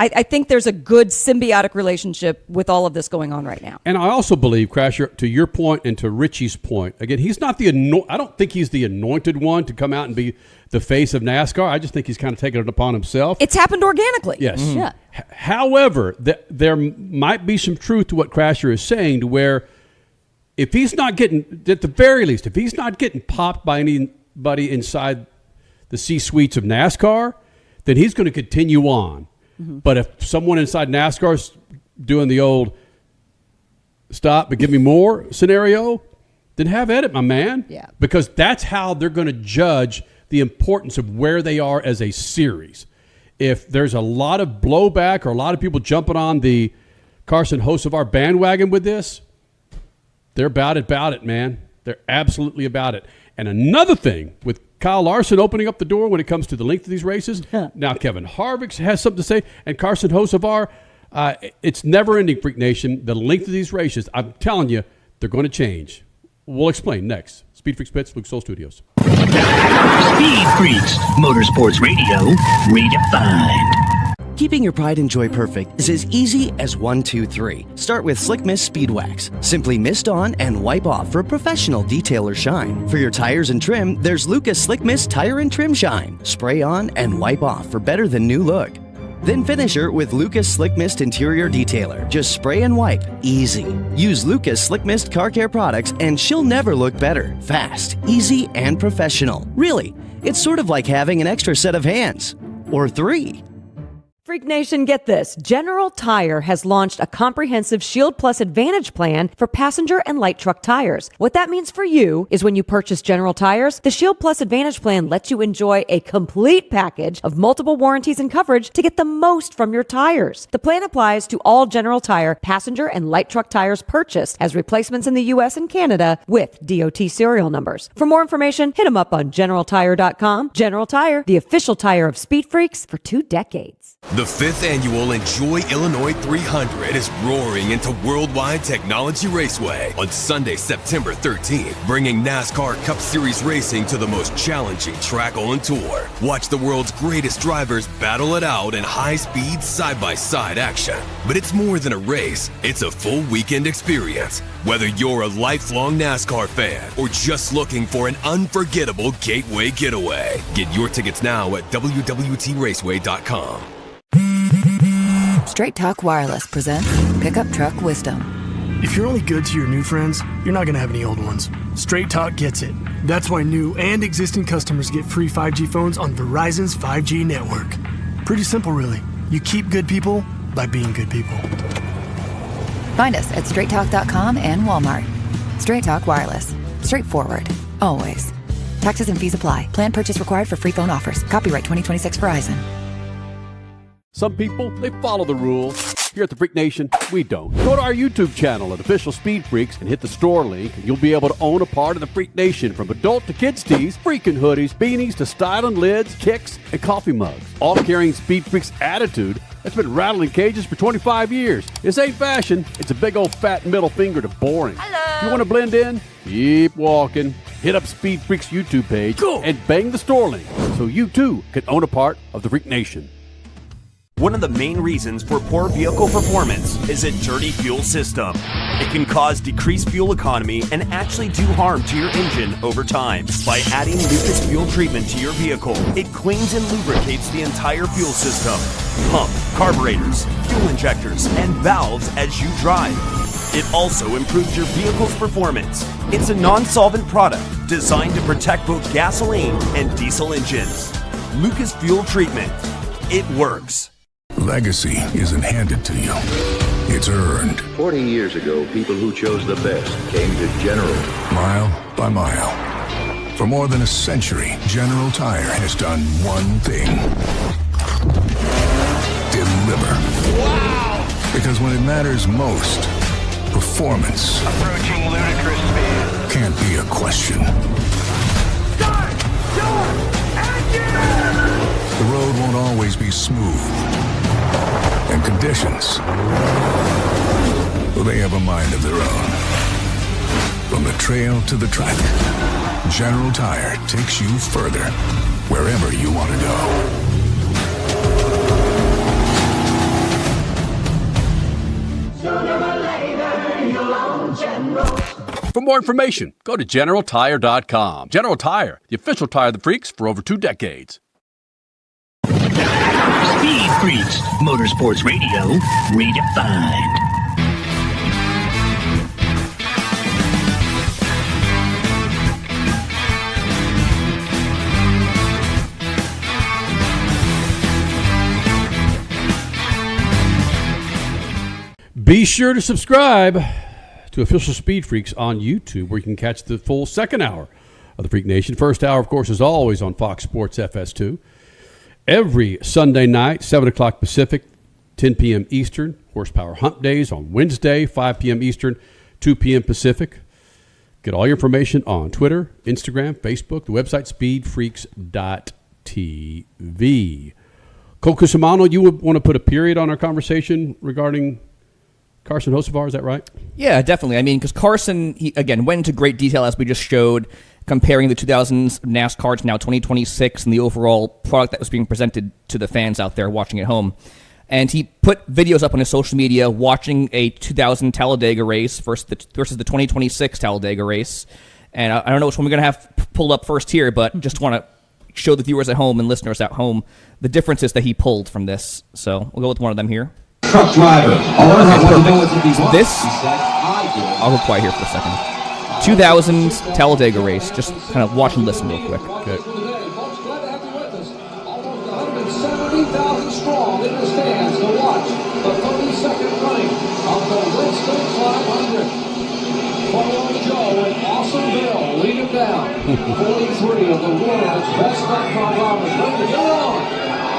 I think there's a good symbiotic relationship with all of this going on right now. And I also believe, Crasher, to your point and to Richie's point, again, he's not I don't think he's the anointed one to come out and be the face of NASCAR. I just think he's kind of taken it upon himself. It's happened organically. Yes. Yeah. However, there might be some truth to what Crasher is saying, to where if he's not getting, at the very least, if he's not getting popped by anybody inside the C-suites of NASCAR, then he's going to continue on. But if someone inside NASCAR is doing the old stop but give me more scenario, then have at it, my man. Yeah. Because that's how they're going to judge the importance of where they are as a series. If there's a lot of blowback or a lot of people jumping on the Carson Hocevar bandwagon with this, they're about it, man. They're absolutely about it. And another thing, with Kyle Larson opening up the door when it comes to the length of these races, now Kevin Harvick has something to say, and Carson Hocevar, it's never-ending, Freak Nation. The length of these races, I'm telling you, they're going to change. We'll explain next. Speed Freaks Pits, Luke Soul Studios. Speed Freaks, Motorsports Radio, redefined. Keeping your pride and joy perfect is as easy as 1, 2, 3. Start with Slick Mist Speed Wax. Simply mist on and wipe off for a professional detailer shine. For your tires and trim, there's Lucas Slick Mist Tire and Trim Shine. Spray on and wipe off for better than new look. Then finish her with Lucas Slick Mist Interior Detailer. Just spray and wipe. Easy. Use Lucas Slick Mist Car Care products and she'll never look better. Fast, easy, and professional. Really, it's sort of like having an extra set of hands. Or 3. Freak Nation, get this. General Tire has launched a comprehensive Shield Plus Advantage plan for passenger and light truck tires. What that means for you is when you purchase General Tires, the Shield Plus Advantage plan lets you enjoy a complete package of multiple warranties and coverage to get the most from your tires. The plan applies to all General Tire passenger and light truck tires purchased as replacements in the U.S. and Canada with DOT serial numbers. For more information, hit them up on GeneralTire.com. General Tire, the official tire of Speed Freaks for 2 decades. The 5th annual Enjoy Illinois 300 is roaring into Worldwide Technology Raceway on Sunday, September 13th, bringing NASCAR Cup Series racing to the most challenging track on tour. Watch the world's greatest drivers battle it out in high-speed, side-by-side action. But it's more than a race, it's a full weekend experience. Whether you're a lifelong NASCAR fan or just looking for an unforgettable gateway getaway, get your tickets now at www.raceway.com. Straight Talk Wireless presents Pickup Truck Wisdom. If you're only good to your new friends, you're not going to have any old ones. Straight Talk gets it. That's why new and existing customers get free 5G phones on Verizon's 5G network. Pretty simple, really. You keep good people by being good people. Find us at straighttalk.com and Walmart. Straight Talk Wireless. Straightforward. Always. Taxes and fees apply. Plan purchase required for free phone offers. Copyright 2026 Verizon. Some people, they follow the rules. Here at the Freak Nation, we don't. Go to our YouTube channel at Official Speed Freaks and hit the store link, and you'll be able to own a part of the Freak Nation, from adult to kids tees, freaking hoodies, beanies to styling lids, kicks, and coffee mugs. All carrying Speed Freaks attitude that's been rattling cages for 25 years. This ain't fashion. It's a big old fat middle finger to boring. Hello. If you want to blend in? Keep walking. Hit up Speed Freaks YouTube page and bang the store link so you too can own a part of the Freak Nation. One of the main reasons for poor vehicle performance is a dirty fuel system. It can cause decreased fuel economy and actually do harm to your engine over time. By adding Lucas fuel treatment to your vehicle, it cleans and lubricates the entire fuel system. Pump, carburetors, fuel injectors, and valves as you drive. It also improves your vehicle's performance. It's a non-solvent product designed to protect both gasoline and diesel engines. Lucas fuel treatment. It works. Legacy isn't handed to you. It's earned. 40 years ago, people who chose the best came to General. Mile by mile. For more than a century, General Tire has done one thing. Deliver. Wow! Because when it matters most, performance approaching ludicrous speed can't be a question. always be smooth. And conditions, well, they have a mind of their own. From the trail to the track, General Tire takes you further, wherever you want to go. For more information, go to GeneralTire.com. General Tire, the official tire of the freaks for over 2 decades. Speed Freaks, Motorsports Radio, redefined. Be sure to subscribe to Official Speed Freaks on YouTube, where you can catch the full second hour of the Freak Nation. First hour, of course, is always on Fox Sports FS2. Every Sunday night, 7 o'clock Pacific, 10 p.m. Eastern. Horsepower Hump Days on Wednesday, 5 p.m. Eastern, 2 p.m. Pacific. Get all your information on Twitter, Instagram, Facebook, the website speedfreaks.tv. Cole Cusimano, you would want to put a period on our conversation regarding Carson Hocevar, is that right? Yeah, definitely. I mean, because Carson, he, again, went into great detail, as we just showed, comparing the 2000s NASCAR to now 2026 and the overall product that was being presented to the fans out there watching at home. And he put videos up on his social media watching a 2000 Talladega race versus the 2026 Talladega race. And I don't know which one we're going to have pulled up first here, but just want to show the viewers at home and listeners at home the differences that he pulled from this. So we'll go with one of them here. Truck driver. This, I'll reply here for a second. 2000 Talladega race. Just kind of watch and listen real quick. Okay. 170,000 strong in the stands to watch the 32nd running of the Winston 500. Following Joe and Awesome Bill lead him down. 43 of the world's best NASCAR drivers. Ready to get on.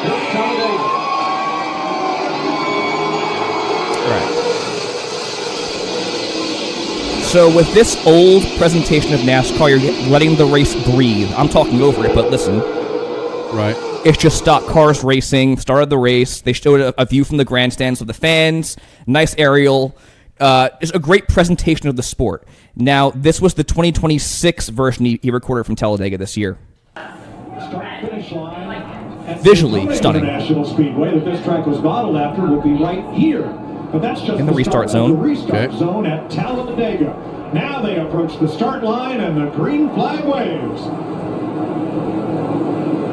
Here Talladega. Right. So with this old presentation of NASCAR, you're letting the race breathe. I'm talking over it, but listen. Right. It's just stock cars racing, started the race. They showed a view from the grandstands of the fans, nice aerial. It's a great presentation of the sport. Now, this was the 2026 version he recorded from Talladega this year. Visually stunning. National Speedway that this track was modeled after will be right here. But that's just in the restart zone. The restart zone at Talladega. Now they approach the start line and the green flag waves.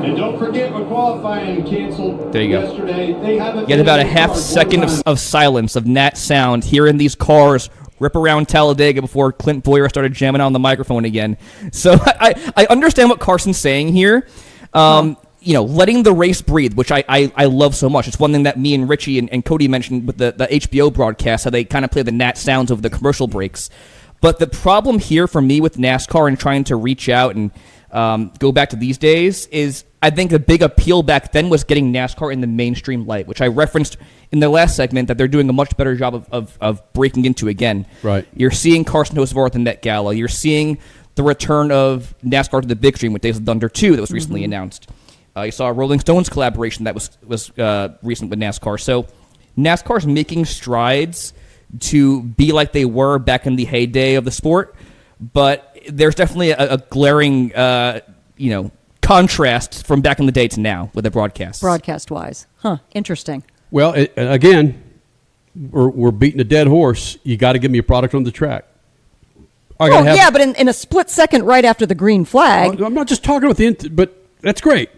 And don't forget what qualifying canceled there you go. Yesterday. They haven't get about a half second of silence of Nat sound hearing these cars rip around Talladega before Clint Boyer started jamming on the microphone again. So I understand what Carson's saying here. You know, letting the race breathe, which I love so much. It's one thing that me and Richie and Cody mentioned with the HBO broadcast, how they kind of play the Nat sounds over the commercial breaks. But the problem here for me with NASCAR and trying to reach out and go back to these days is I think a big appeal back then was getting NASCAR in the mainstream light, which I referenced in the last segment that they're doing a much better job of breaking into again. Right. You're seeing Carson Hocevar at the Met Gala. You're seeing the return of NASCAR to the big screen with Days of Thunder 2 that was recently announced. You saw a Rolling Stones collaboration that was recent with NASCAR. So NASCAR's making strides to be like they were back in the heyday of the sport, but there's definitely a glaring, contrast from back in the day to now with the broadcast. Broadcast-wise. Interesting. Well, again, we're beating a dead horse. You got to give me a product on the track. But in a split second right after the green flag. I'm not just talking about but that's great.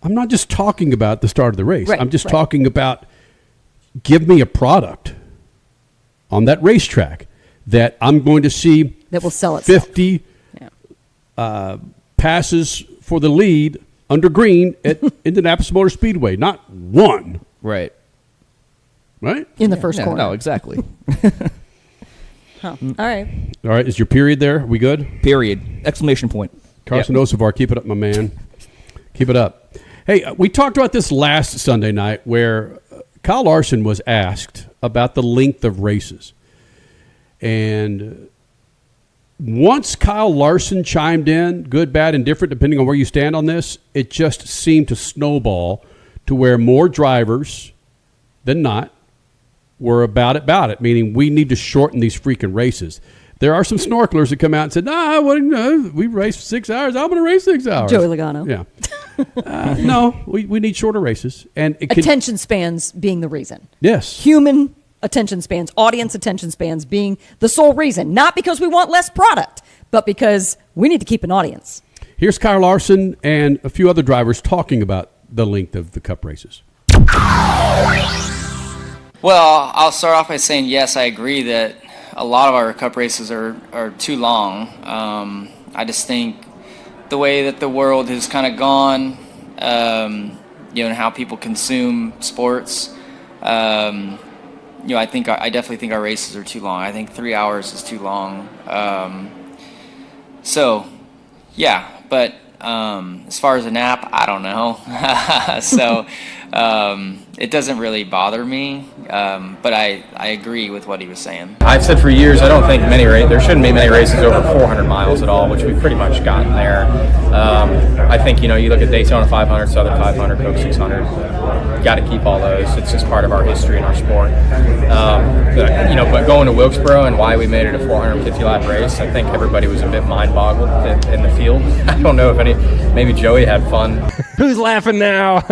I'm not just talking about the start of the race. Right, I'm just talking about give me a product on that racetrack that I'm going to see that will sell itself. 50 passes for the lead under green at Indianapolis Motor Speedway. Not one. Right. Right? In the first corner. No, exactly. All right. All right. Is your period there? We good? Period. Exclamation point. Carson Hocevar, keep it up, my man. Keep it up. Hey, we talked about this last Sunday night where Kyle Larson was asked about the length of races. And once Kyle Larson chimed in, good, bad, indifferent, depending on where you stand on this, it just seemed to snowball to where more drivers than not were about it, meaning we need to shorten these freaking races. There are some snorkelers that come out and said, we raced 6 hours. I'm going to race 6 hours. Joey Logano. Yeah. No, we need shorter races. And attention spans being the reason. Yes. Human attention spans, audience attention spans being the sole reason. Not because we want less product, but because we need to keep an audience. Here's Kyle Larson and a few other drivers talking about the length of the Cup races. Well, I'll start off by saying, yes, I agree that a lot of our Cup races are too long. I just think the way that the world has kind of gone, and how people consume sports, I definitely think our races are too long. I think 3 hours is too long. But as far as a nap, I don't know. It doesn't really bother me, but I agree with what he was saying. I've said for years I don't think there shouldn't be many races over 400 miles at all, which we've pretty much gotten there. I think you look at Daytona 500, Southern 500, Coke 600. Got to keep all those. It's just part of our history and our sport. But going to Wilkesboro and why we made it a 450 lap race, I think everybody was a bit mind boggled in the field. I don't know if maybe Joey had fun. Who's laughing now?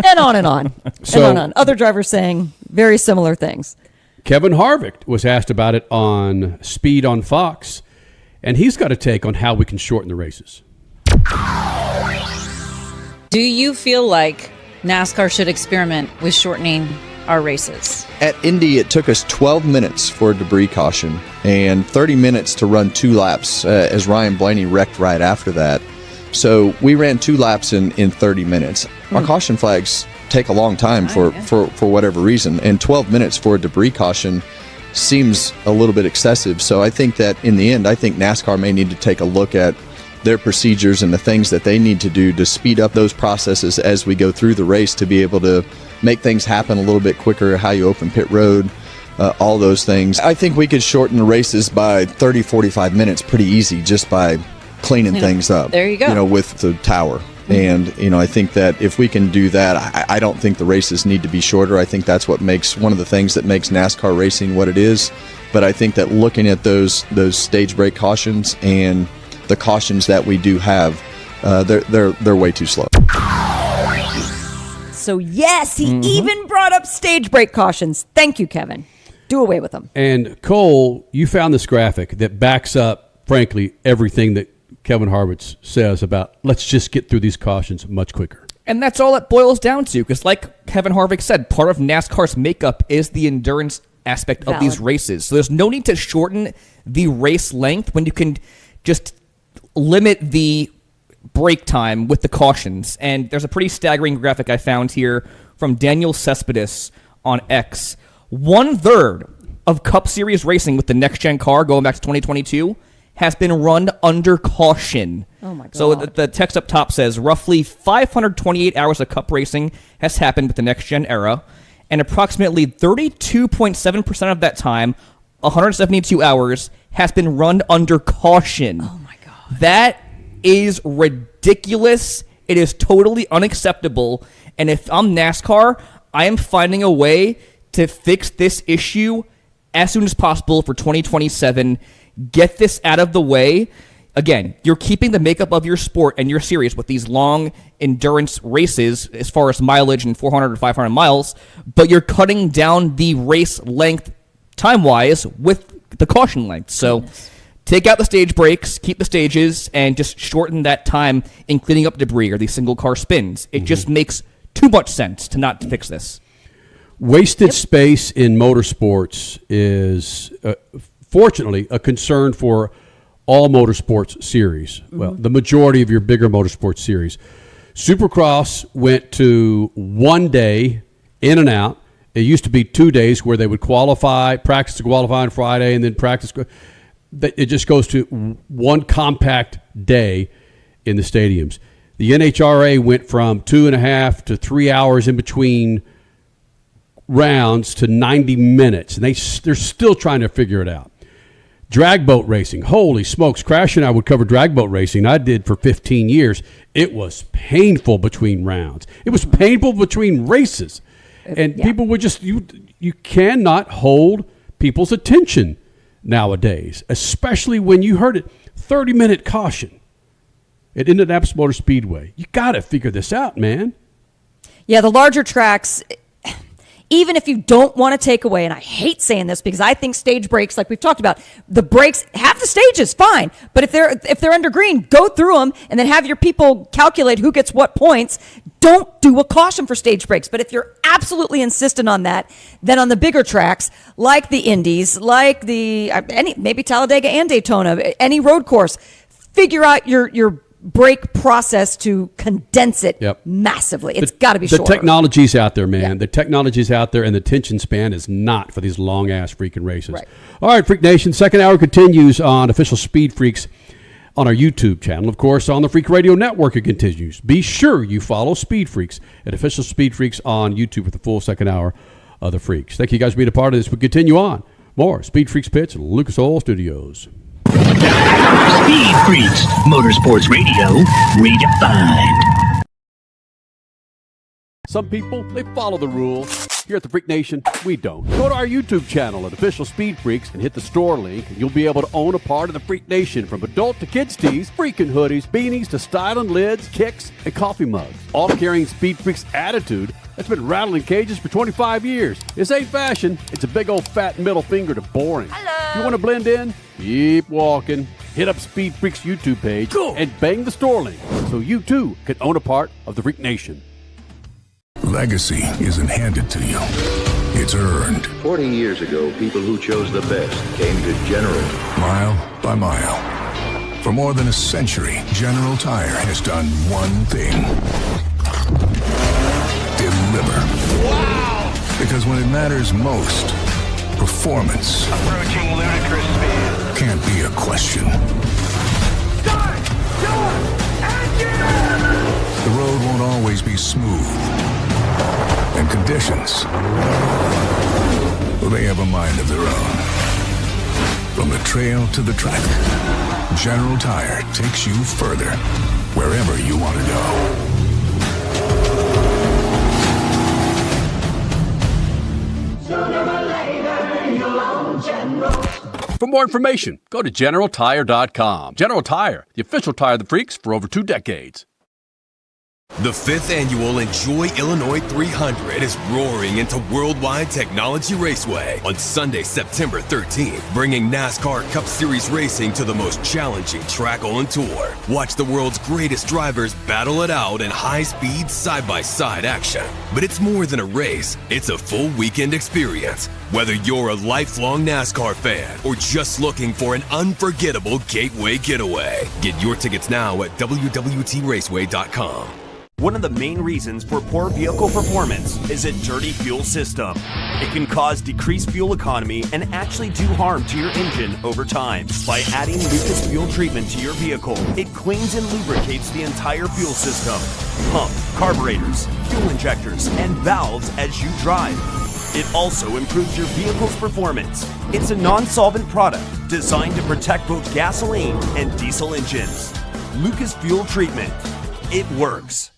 And on and on. Other drivers saying very similar things. Kevin Harvick was asked about it on Speed on Fox, and he's got a take on how we can shorten the races. Do you feel like NASCAR should experiment with shortening our races? At Indy, it took us 12 minutes for a debris caution and 30 minutes to run 2 laps, as Ryan Blaney wrecked right after that. So we ran 2 laps in 30 minutes. Our caution flags take a long time for whatever reason, and 12 minutes for a debris caution seems a little bit excessive. So I think that in the end, I think NASCAR may need to take a look at their procedures and the things that they need to do to speed up those processes as we go through the race to be able to make things happen a little bit quicker, how you open pit road, all those things. I think we could shorten the races by 30, 45 minutes pretty easy just by cleaning things up. There you go. With the tower. And, I think that if we can do that, I don't think the races need to be shorter. I think that's one of the things that makes NASCAR racing what it is. But I think that looking at those stage break cautions and the cautions that we do have, they're way too slow. So yes, he even brought up stage break cautions. Thank you, Kevin. Do away with them. And Cole, you found this graphic that backs up, frankly, everything that Kevin Harvick says about let's just get through these cautions much quicker. And that's all it boils down to, because like Kevin Harvick said, part of NASCAR's makeup is the endurance aspect of these races. So there's no need to shorten the race length when you can just limit the break time with the cautions. And there's a pretty staggering graphic I found here from Daniel Cespedes on X. 1/3 of Cup Series racing with the next-gen car going back to 2022 has been run under caution. Oh my God. So the text up top says roughly 528 hours of Cup racing has happened with the next-gen era, and approximately 32.7% of that time, 172 hours, has been run under caution. Oh my God. That is ridiculous. It is totally unacceptable. And if I'm NASCAR, I am finding a way to fix this issue as soon as possible for 2027. Get this out of the way. Again, you're keeping the makeup of your sport and your series with these long endurance races as far as mileage and 400 or 500 miles, but you're cutting down the race length time-wise with the caution length. So take out the stage breaks, keep the stages, and just shorten that time in cleaning up debris or these single-car spins. It just makes too much sense to not fix this. Wasted space in motorsports is, fortunately, a concern for all motorsports series. Well, the majority of your bigger motorsports series. Supercross went to 1 day in and out. It used to be 2 days where they would practice to qualify on Friday, and then practice. It just goes to one compact day in the stadiums. The NHRA went from 2.5 to 3 hours in between rounds to 90 minutes, and they're still trying to figure it out. Drag boat racing. Holy smokes. Crash and I would cover drag boat racing. I did for 15 years. It was painful between rounds. It was painful between races. And people would just, you cannot hold people's attention nowadays, especially when you heard it. 30-minute caution at Indianapolis Motor Speedway. You got to figure this out, man. Yeah, the larger tracks, even if you don't want to take away, and I hate saying this because I think stage breaks, like we've talked about, the breaks, have the stages, fine. But if they're under green, go through them and then have your people calculate who gets what points. Don't do a caution for stage breaks. But if you're absolutely insistent on that, then on the bigger tracks, like the Indies, like maybe Talladega and Daytona, any road course, figure out your break process to condense it massively. It's got to be shorter. The technology's out there, man. Yeah. The technology's out there, and the attention span is not for these long-ass freaking races. Right. All right, Freak Nation, second hour continues on Official Speed Freaks on our YouTube channel. Of course, on the Freak Radio Network, it continues. Be sure you follow Speed Freaks at Official Speed Freaks on YouTube for the full second hour of the Freaks. Thank you guys for being a part of this. We continue on. More Speed Freaks Pitch at Lucas Oil Studios. Speed Freaks, Motorsports Radio, redefined. Some people, they follow the rules. Here at the Freak Nation, we don't. Go to our YouTube channel at Official Speed Freaks and hit the store link, and you'll be able to own a part of the Freak Nation, from adult to kids tees, freaking hoodies, beanies to styling lids, kicks, and coffee mugs. All carrying Speed Freaks attitude that's been rattling cages for 25 years. This ain't fashion. It's a big old fat middle finger to boring. Hello. If you want to blend in, keep walking. Hit up Speed Freaks YouTube page and bang the store link so you too can own a part of the Freak Nation. Legacy isn't handed to you. It's earned. 40 years ago, people who chose the best came to General. Mile by mile. For more than a century, General Tire has done one thing. Deliver. Wow! Because when it matters most, performance approaching ludicrous speed can't be a question. Start! Engine! The road won't always be smooth. And conditions, well, they have a mind of their own. From the trail to the track, General Tire takes you further, wherever you want to go. Sooner or later, you'll own General. For more information, go to GeneralTire.com. General Tire, the official tire of the freaks for over 2 decades. The 5th annual Enjoy Illinois 300 is roaring into Worldwide Technology Raceway on Sunday, September 13th, bringing NASCAR Cup Series racing to the most challenging track on tour. Watch the world's greatest drivers battle it out in high-speed, side-by-side action. But it's more than a race. It's a full weekend experience. Whether you're a lifelong NASCAR fan or just looking for an unforgettable gateway getaway, get your tickets now at www.raceway.com. One of the main reasons for poor vehicle performance is a dirty fuel system. It can cause decreased fuel economy and actually do harm to your engine over time. By adding Lucas Fuel Treatment to your vehicle, it cleans and lubricates the entire fuel system, pump, carburetors, fuel injectors, and valves as you drive. It also improves your vehicle's performance. It's a non-solvent product designed to protect both gasoline and diesel engines. Lucas Fuel Treatment. It works.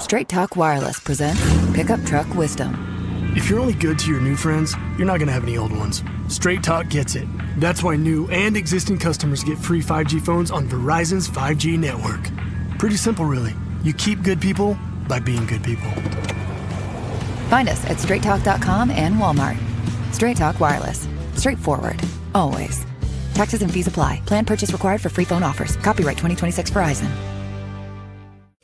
Straight Talk Wireless presents Pickup Truck Wisdom. If you're only good to your new friends, you're not going to have any old ones. Straight Talk gets it. That's why new and existing customers get free 5G phones on Verizon's 5G network. Pretty simple, really. You keep good people by being good people. Find us at straighttalk.com and Walmart. Straight Talk Wireless. Straightforward. Always. Taxes and fees apply. Plan purchase required for free phone offers. Copyright 2026 Verizon.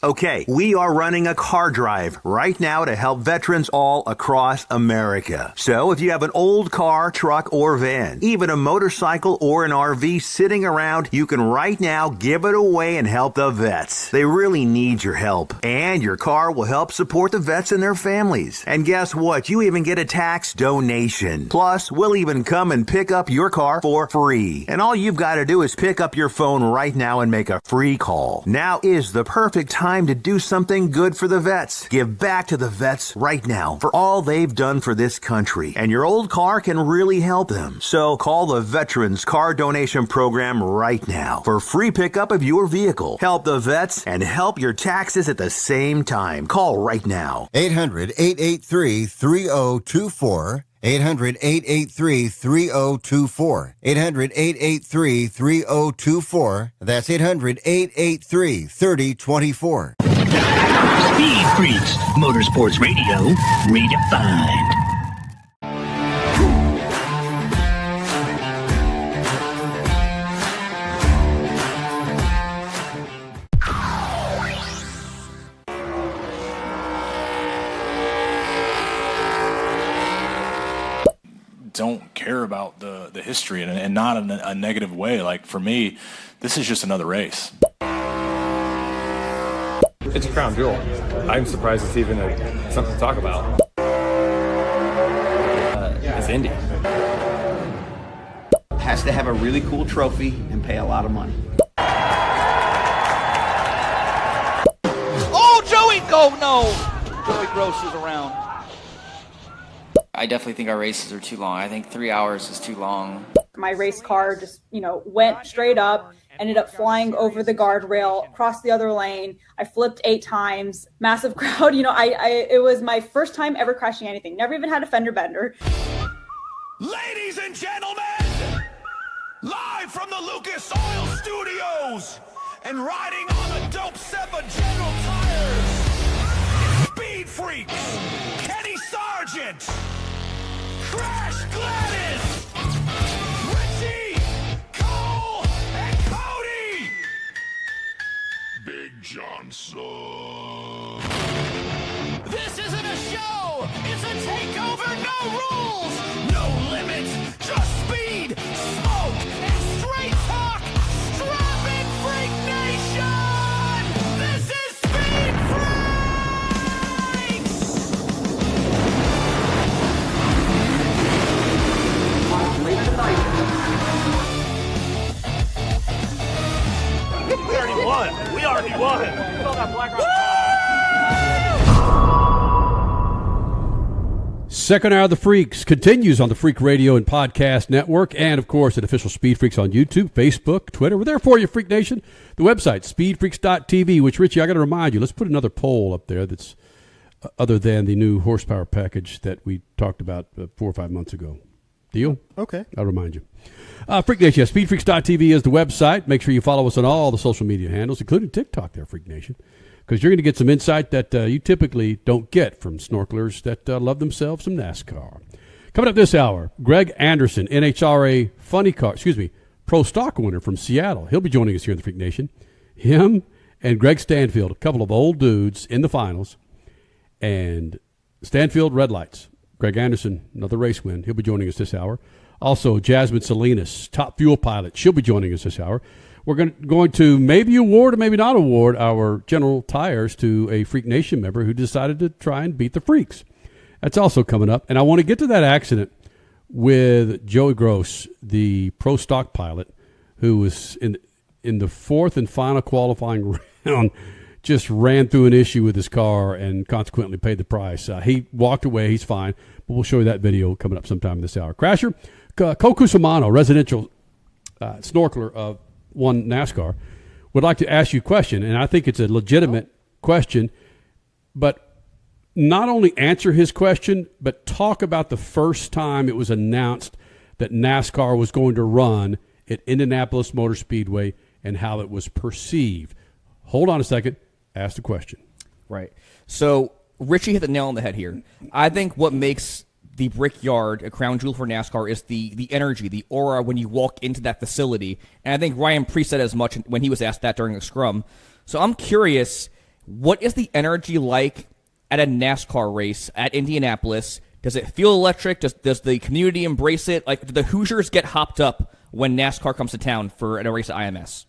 Okay, we are running a car drive right now to help veterans all across America. So if you have an old car, truck, or van, even a motorcycle or an RV sitting around, you can right now give it away and help the vets. They really need your help. And your car will help support the vets and their families. And guess what? You even get a tax donation. Plus, we'll even come and pick up your car for free. And all you've got to do is pick up your phone right now and make a free call. Now is the perfect time time to do something good for the vets. Give back to the vets right now for all they've done for this country. And your old car can really help them. So call the Veterans Car Donation Program right now for free pickup of your vehicle. Help the vets and help your taxes at the same time. Call right now. 800-883-3024. 800-883-3024. 800-883-3024. That's 800-883-3024. Speed Freaks, Motorsports Radio, redefined. Don't care about the history and not in a negative way. Like, for me, this is just another race. It's a crown jewel. I'm surprised it's even something to talk about. It's Indy. Has to have a really cool trophy and pay a lot of money. Oh, Joey, go, no! Joey Gross is around. I definitely think our races are too long. I think 3 hours is too long. My race car just, went straight up, ended up flying over the guardrail, crossed the other lane. I flipped 8 times, massive crowd. It was my first time ever crashing anything. Never even had a fender bender. Ladies and gentlemen, live from the Lucas Oil Studios and riding on the dope Seppa General Tires, Speed Freaks, Kenny Sargent, Crash Gladys, Richie, Cole, and Cody. Big Johnson. This isn't a show, it's a takeover, no rules, no limits, just speed, smoke, and straight talk. Strap in, Freak Nation! This is Speed Freaks! We already won. We already won. Second Hour of the Freaks continues on the Freak Radio and Podcast Network, and of course at Official Speed Freaks on YouTube, Facebook, Twitter. We're there for you, Freak Nation. The website, speedfreaks.tv, which, Richie, I got to remind you, let's put another poll up there that's other than the new horsepower package that we talked about 4 or 5 months ago. Deal? Okay. I'll remind you. Freak Nation, yeah, speedfreaks.tv is the website. Make sure you follow us on all the social media handles, including TikTok there, Freak Nation, because you're going to get some insight that you typically don't get from snorkelers that love themselves some NASCAR. Coming up this hour, Greg Anderson, NHRA Pro Stock winner from Seattle. He'll be joining us here in the Freak Nation. Him and Greg Stanfield, a couple of old dudes in the finals, and Stanfield red lights. Greg Anderson, another race win. He'll be joining us this hour. Also, Jasmine Salinas, top fuel pilot. She'll be joining us this hour. We're going to maybe award or maybe not award our General Tires to a Freak Nation member who decided to try and beat the Freaks. That's also coming up. And I want to get to that accident with Joey Gross, the pro stock pilot, who was in the fourth and final qualifying round, just ran through an issue with his car and consequently paid the price. He walked away. He's fine. But we'll show you that video coming up sometime this hour. Crasher, Koku Samano, residential snorkeler of One NASCAR, would like to ask you a question, and I think it's a legitimate question, but not only answer his question, but talk about the first time it was announced that NASCAR was going to run at Indianapolis Motor Speedway and how it was perceived. Hold on a second. Ask the question. Right. So Richie hit the nail on the head here. I think what makes the Brickyard a crown jewel for NASCAR is the energy, the aura when you walk into that facility. And I think Ryan Preece said as much when he was asked that during the scrum. So I'm curious, what is the energy like at a NASCAR race at Indianapolis? Does it feel electric? Does the community embrace it? Like, do the Hoosiers get hopped up when NASCAR comes to town for a race at IMS?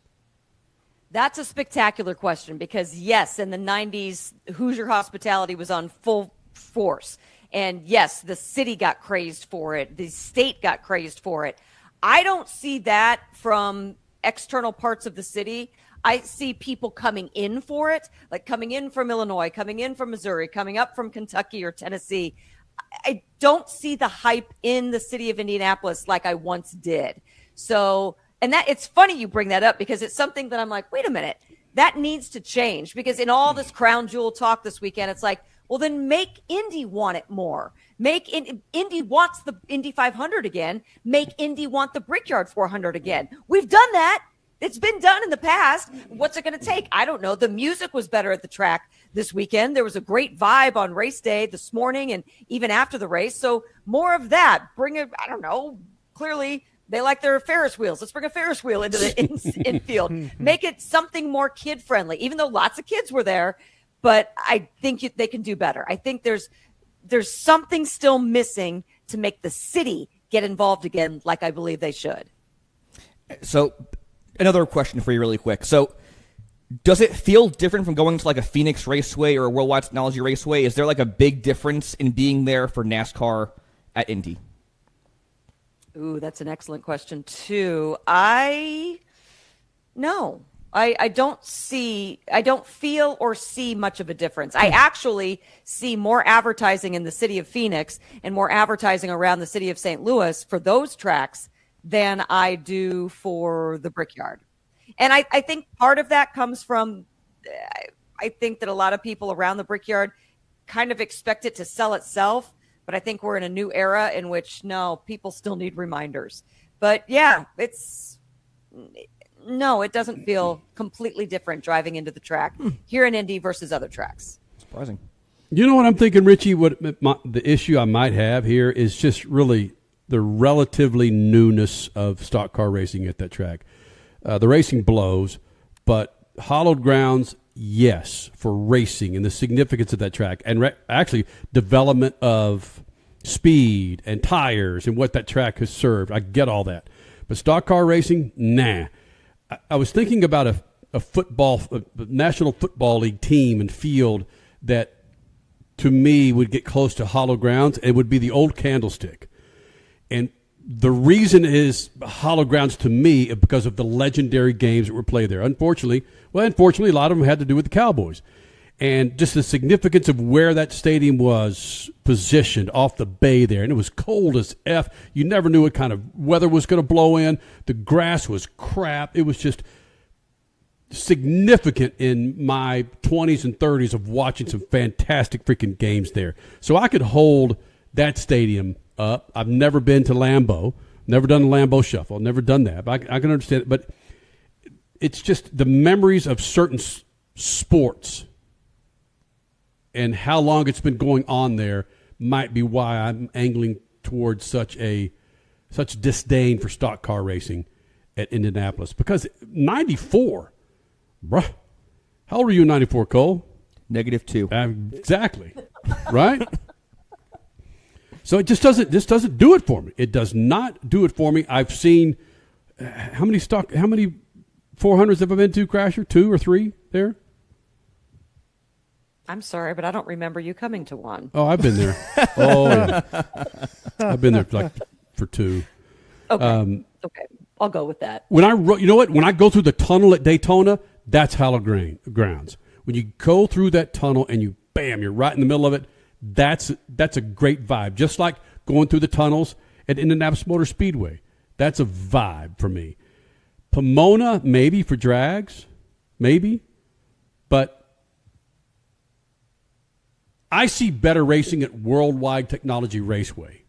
That's a spectacular question because, yes, in the 90s, Hoosier hospitality was on full force. And, yes, the city got crazed for it. The state got crazed for it. I don't see that from external parts of the city. I see people coming in for it, like coming in from Illinois, coming in from Missouri, coming up from Kentucky or Tennessee. I don't see the hype in the city of Indianapolis like I once did. So, and that it's funny you bring that up because it's something that I'm like, wait a minute, that needs to change, because in all this crown jewel talk this weekend, it's like, well, then make Indy want it more. Indy wants the Indy 500 again. Make Indy want the Brickyard 400 again. We've done that. It's been done in the past. What's it going to take? I don't know. The music was better at the track this weekend. There was a great vibe on race day this morning and even after the race. So more of that. Bring it. I don't know. Clearly, they like their Ferris wheels. Let's bring a Ferris wheel into the infield. Make it something more kid-friendly, even though lots of kids were there. But I think they can do better. I think there's something still missing to make the city get involved again like I believe they should. So another question for you really quick. So does it feel different from going to like a Phoenix Raceway or a Worldwide Technology Raceway? Is there like a big difference in being there for NASCAR at Indy? Ooh, that's an excellent question too. I don't feel or see much of a difference. I actually see more advertising in the city of Phoenix and more advertising around the city of St. Louis for those tracks than I do for the Brickyard. And I think part of that comes from, I think that a lot of people around the Brickyard kind of expect it to sell itself. But I think we're in a new era in which, no, people still need reminders. But yeah, it doesn't feel completely different driving into the track here in Indy versus other tracks. Surprising. You know what I'm thinking, Richie? The issue I might have here is just really the relatively newness of stock car racing at that track. The racing blows, but hollowed grounds, yes, for racing and the significance of that track, and actually development of speed and tires and what that track has served. I get all that. But stock car racing, nah. I was thinking about a National Football League team and field that, to me, would get close to hollow grounds. It would be the old Candlestick. And the reason is hollow grounds to me is because of the legendary games that were played there. Unfortunately, a lot of them had to do with the Cowboys. And just the significance of where that stadium was positioned off the bay there. And it was cold as F. You never knew what kind of weather was going to blow in. The grass was crap. It was just significant in my 20s and 30s of watching some fantastic freaking games there. So I could hold that stadium up. I've never been to Lambeau, never done a Lambeau Shuffle, never done that. But I can understand it. But it's just the memories of certain sports and how long it's been going on there might be why I'm angling towards such disdain for stock car racing at Indianapolis. Because 94, bruh, how old were you in 94, Cole? -2. Exactly, right? So it just doesn't do it for me. It does not do it for me. I've seen how many 400s have I been to, Crasher? 2 or 3 there? I'm sorry, but I don't remember you coming to one. Oh, I've been there. Oh, yeah. I've been there for 2. Okay. Okay. I'll go with that. When I go through the tunnel at Daytona, that's hallowed grounds. When you go through that tunnel and you're right in the middle of it, that's a great vibe. Just like going through the tunnels at Indianapolis Motor Speedway. That's a vibe for me. Pomona, maybe for drags, maybe. But I see better racing at Worldwide Technology Raceway.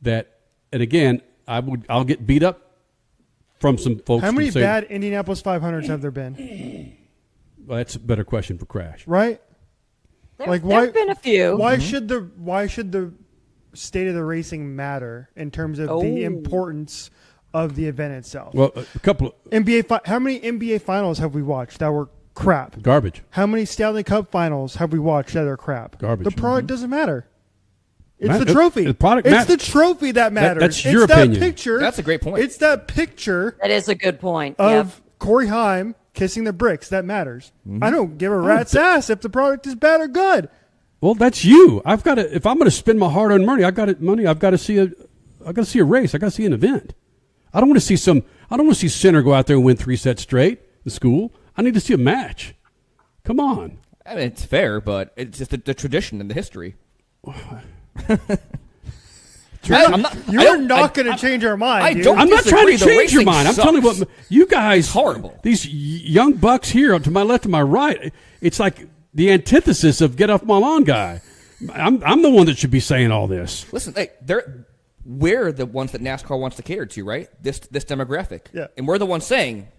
And again, I'll get beat up from some folks. How many bad Indianapolis 500s have there been? Well, that's a better question for Crash. Right? There've been a few. Why should the state of the racing matter in terms of the importance of the event itself? Well, a couple of how many NBA finals have we watched that were crap? Garbage. How many Stanley Cup finals have we watched that are crap? Garbage. The product doesn't matter. It's the trophy. The product it's the trophy that matters. That's your opinion. Picture. That's a great point. It's that picture. That is a good point. Of Corey Haim kissing the bricks that matters. I don't give a rat's ass if the product is bad or good. Well, that's you. If I'm going to spend my hard-earned money, I've got to see a race. I got to see an event. I don't want to see Sinner go out there and win 3 sets straight. the school. I need to see a match. Come on. I mean, it's fair, but it's just the tradition and the history. You're not going to change our mind. I'm not trying to change your mind. I'm telling you what, you guys, horrible. These young bucks here to my left and my right, it's like the antithesis of get off my lawn guy. I'm the one that should be saying all this. Listen, hey, we're the ones that NASCAR wants to cater to, right? This demographic. Yeah. And we're the ones saying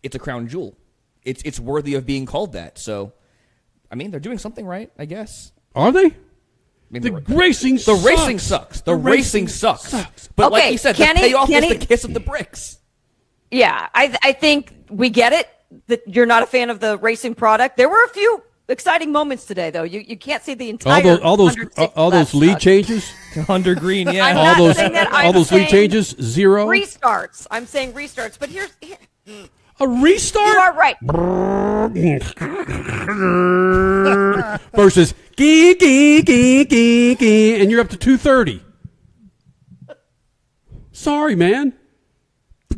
it's a crown jewel. It's worthy of being called that. So, I mean, they're doing something right, I guess. Are they? I mean, the racing sucks. The racing sucks. But okay, like you said, Kenny, the payoff is the kiss of the bricks. Yeah, I think we get it that you're not a fan of the racing product. There were a few exciting moments today, though. You can't see the entire all those lead changes under green. Yeah, I'm all not those saying that. all those lead changes 0 restarts. I'm saying restarts, but here a restart. You are right. Versus and you're up to 230. Sorry, man.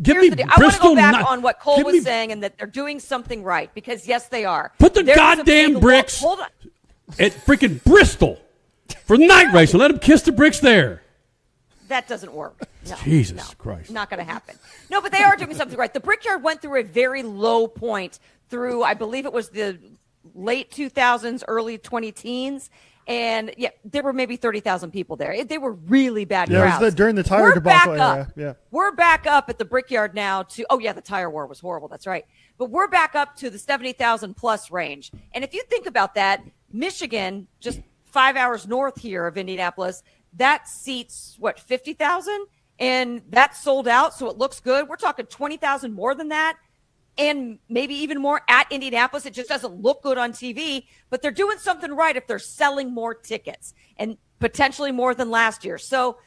Give me I want to Bristol. go back on what Cole was saying, and that they're doing something right, because yes, they are. Put the There's goddamn bricks Hold on. at freaking Bristol for night racing. Let them kiss the bricks there. That doesn't work. No, Jesus Christ. Not going to happen. No, but they are doing something right. The Brickyard went through a very low point through, I believe it was the late 2000s, early 2010s. And yeah, there were maybe 30,000 people there. They were really bad crowds. Yeah, it was during the tire debacle era. Yeah. We're back up at the Brickyard now to, the tire war was horrible. That's right. But we're back up to the 70,000 plus range. And if you think about that, Michigan, just 5 hours north here of Indianapolis, that seats, 50,000? And that's sold out, so it looks good. We're talking 20,000 more than that, and maybe even more at Indianapolis. It just doesn't look good on TV, but they're doing something right if they're selling more tickets, and potentially more than last year. So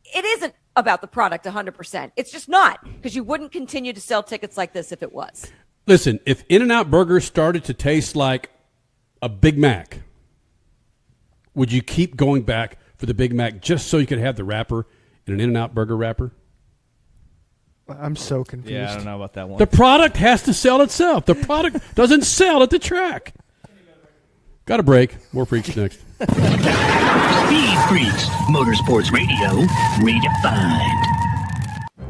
it isn't about the product 100%. It's just not, because you wouldn't continue to sell tickets like this if it was. Listen, if In-N-Out Burger started to taste like a Big Mac, would you keep going back for the Big Mac just so you could have the wrapper in an In-N-Out Burger wrapper? I'm so confused. Yeah, I don't know about that one. The product has to sell itself. The product doesn't sell at the track. Got a break. More Freaks next. Speed Freaks, Motorsports Radio, redefined.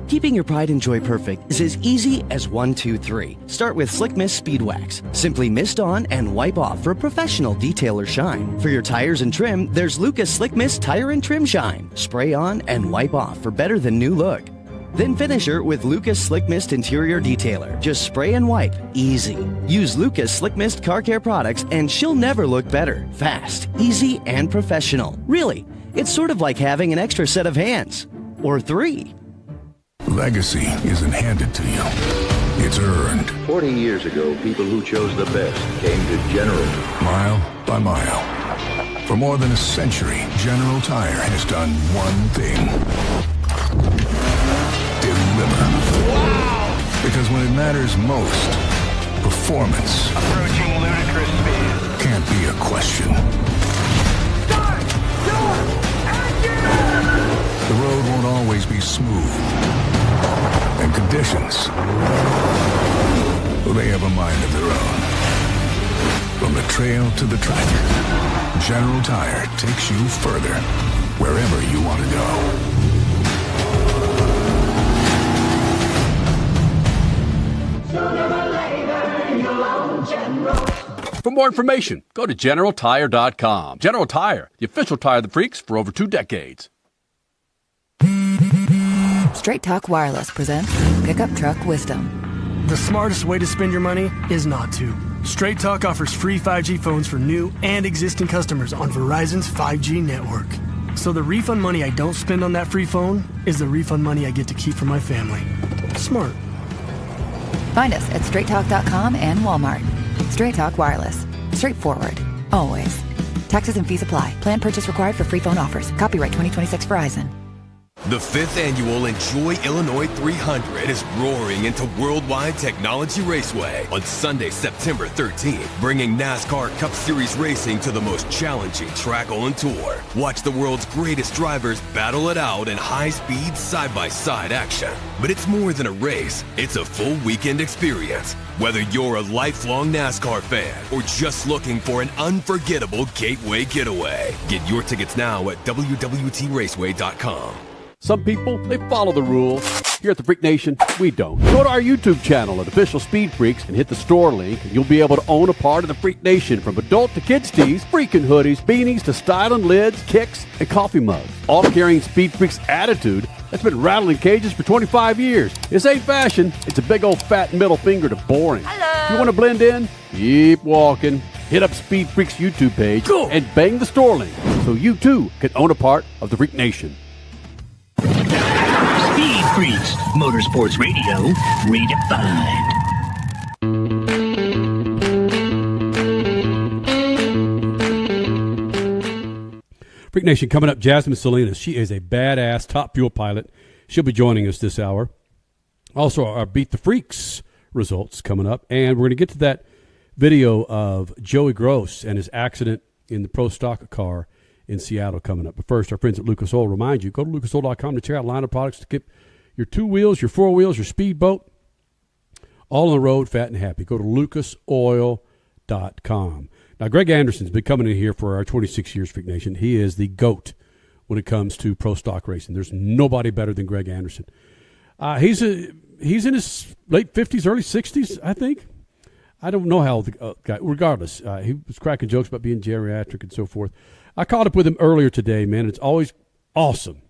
Keeping your pride and joy perfect is as easy as 1, 2, 3. Start with Slick Mist Speed Wax. Simply mist on and wipe off for professional detailer shine. For your tires and trim, there's Lucas Slick Mist Tire and Trim Shine. Spray on and wipe off for better than new look. Then finish her with Lucas Slick Mist Interior Detailer. Just spray and wipe. Easy. Use Lucas Slick Mist Car Care products and she'll never look better. Fast, easy, and professional. Really, it's sort of like having an extra set of hands. Or 3. Legacy isn't handed to you. It's earned. 40 years ago, people who chose the best came to General. Mile by mile. For more than a century, General Tire has done one thing. Deliver. Wow! Because when it matters most, performance approaching ludicrous speed can't be a question. Start your engine! The road won't always be smooth. And conditions, well, they have a mind of their own. From the trail to the track, General Tire takes you further, wherever you want to go. For more information, go to GeneralTire.com. General Tire, the official tire of the Freaks for over 2 decades. Straight Talk Wireless presents Pickup Truck Wisdom. The smartest way to spend your money is not to. Straight Talk offers free 5G phones for new and existing customers on Verizon's 5G network. So the refund money I don't spend on that free phone is the refund money I get to keep for my family. Smart. Find us at straighttalk.com and Walmart. Straight Talk Wireless. Straightforward. Always. Taxes and fees apply. Plan purchase required for free phone offers. Copyright 2026 Verizon. The 5th annual Enjoy Illinois 300 is roaring into Worldwide Technology Raceway on Sunday, September 13th, bringing NASCAR Cup Series racing to the most challenging track on tour. Watch the world's greatest drivers battle it out in high-speed, side-by-side action. But it's more than a race. It's a full weekend experience. Whether you're a lifelong NASCAR fan or just looking for an unforgettable gateway getaway, get your tickets now at www.raceway.com. Some people, they follow the rules. Here at the Freak Nation, we don't. Go to our YouTube channel at Official Speed Freaks and hit the store link, and you'll be able to own a part of the Freak Nation, from adult to kids tees, freaking hoodies, beanies to styling lids, kicks, and coffee mugs. All carrying Speed Freaks attitude that's been rattling cages for 25 years. This ain't fashion. It's a big old fat middle finger to boring. Hello. If you want to blend in, keep walking. Hit up Speed Freaks YouTube page and bang the store link so you too can own a part of the Freak Nation. Speed Freaks, Motorsports Radio, redefined. Freak Nation coming up, Jasmine Salinas. She is a badass top fuel pilot. She'll be joining us this hour. Also, our Beat the Freaks results coming up. And we're going to get to that video of Joey Gross and his accident in the Pro Stock car in Seattle coming up. But first, our friends at Lucas Oil remind you, go to lucasoil.com to check out a line of products to keep your 2 wheels, your 4 wheels, your speedboat, all on the road, fat and happy. Go to lucasoil.com. Now, Greg Anderson's been coming in here for our 26 years, Freak Nation. He is the GOAT when it comes to pro stock racing. There's nobody better than Greg Anderson. He's in his late 50s, early 60s, I think. I don't know how old the guy, regardless. He was cracking jokes about being geriatric and so forth. I caught up with him earlier today, man. It's always awesome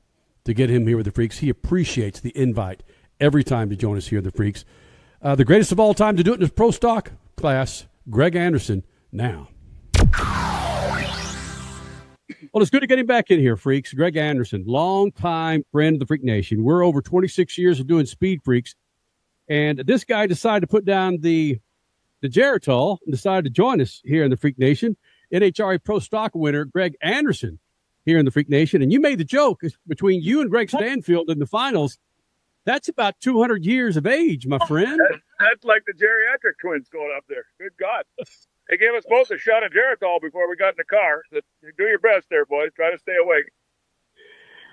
to get him here with the Freaks. He appreciates the invite every time to join us here at the Freaks. The greatest of all time to do it in his pro stock class, Greg Anderson, now. Well, it's good to get him back in here, Freaks. Greg Anderson, longtime friend of the Freak Nation. We're over 26 years of doing Speed Freaks, and this guy decided to put down the Geritol and decided to join us here in the Freak Nation. NHRA Pro Stock winner Greg Anderson here in the Freak Nation. And you made the joke between you and Greg Stanfield in the finals. That's about 200 years of age, my friend. That's like the geriatric twins going up there. Good God. They gave us both a shot of Geritol before we got in the car. So do your best there, boys. Try to stay awake.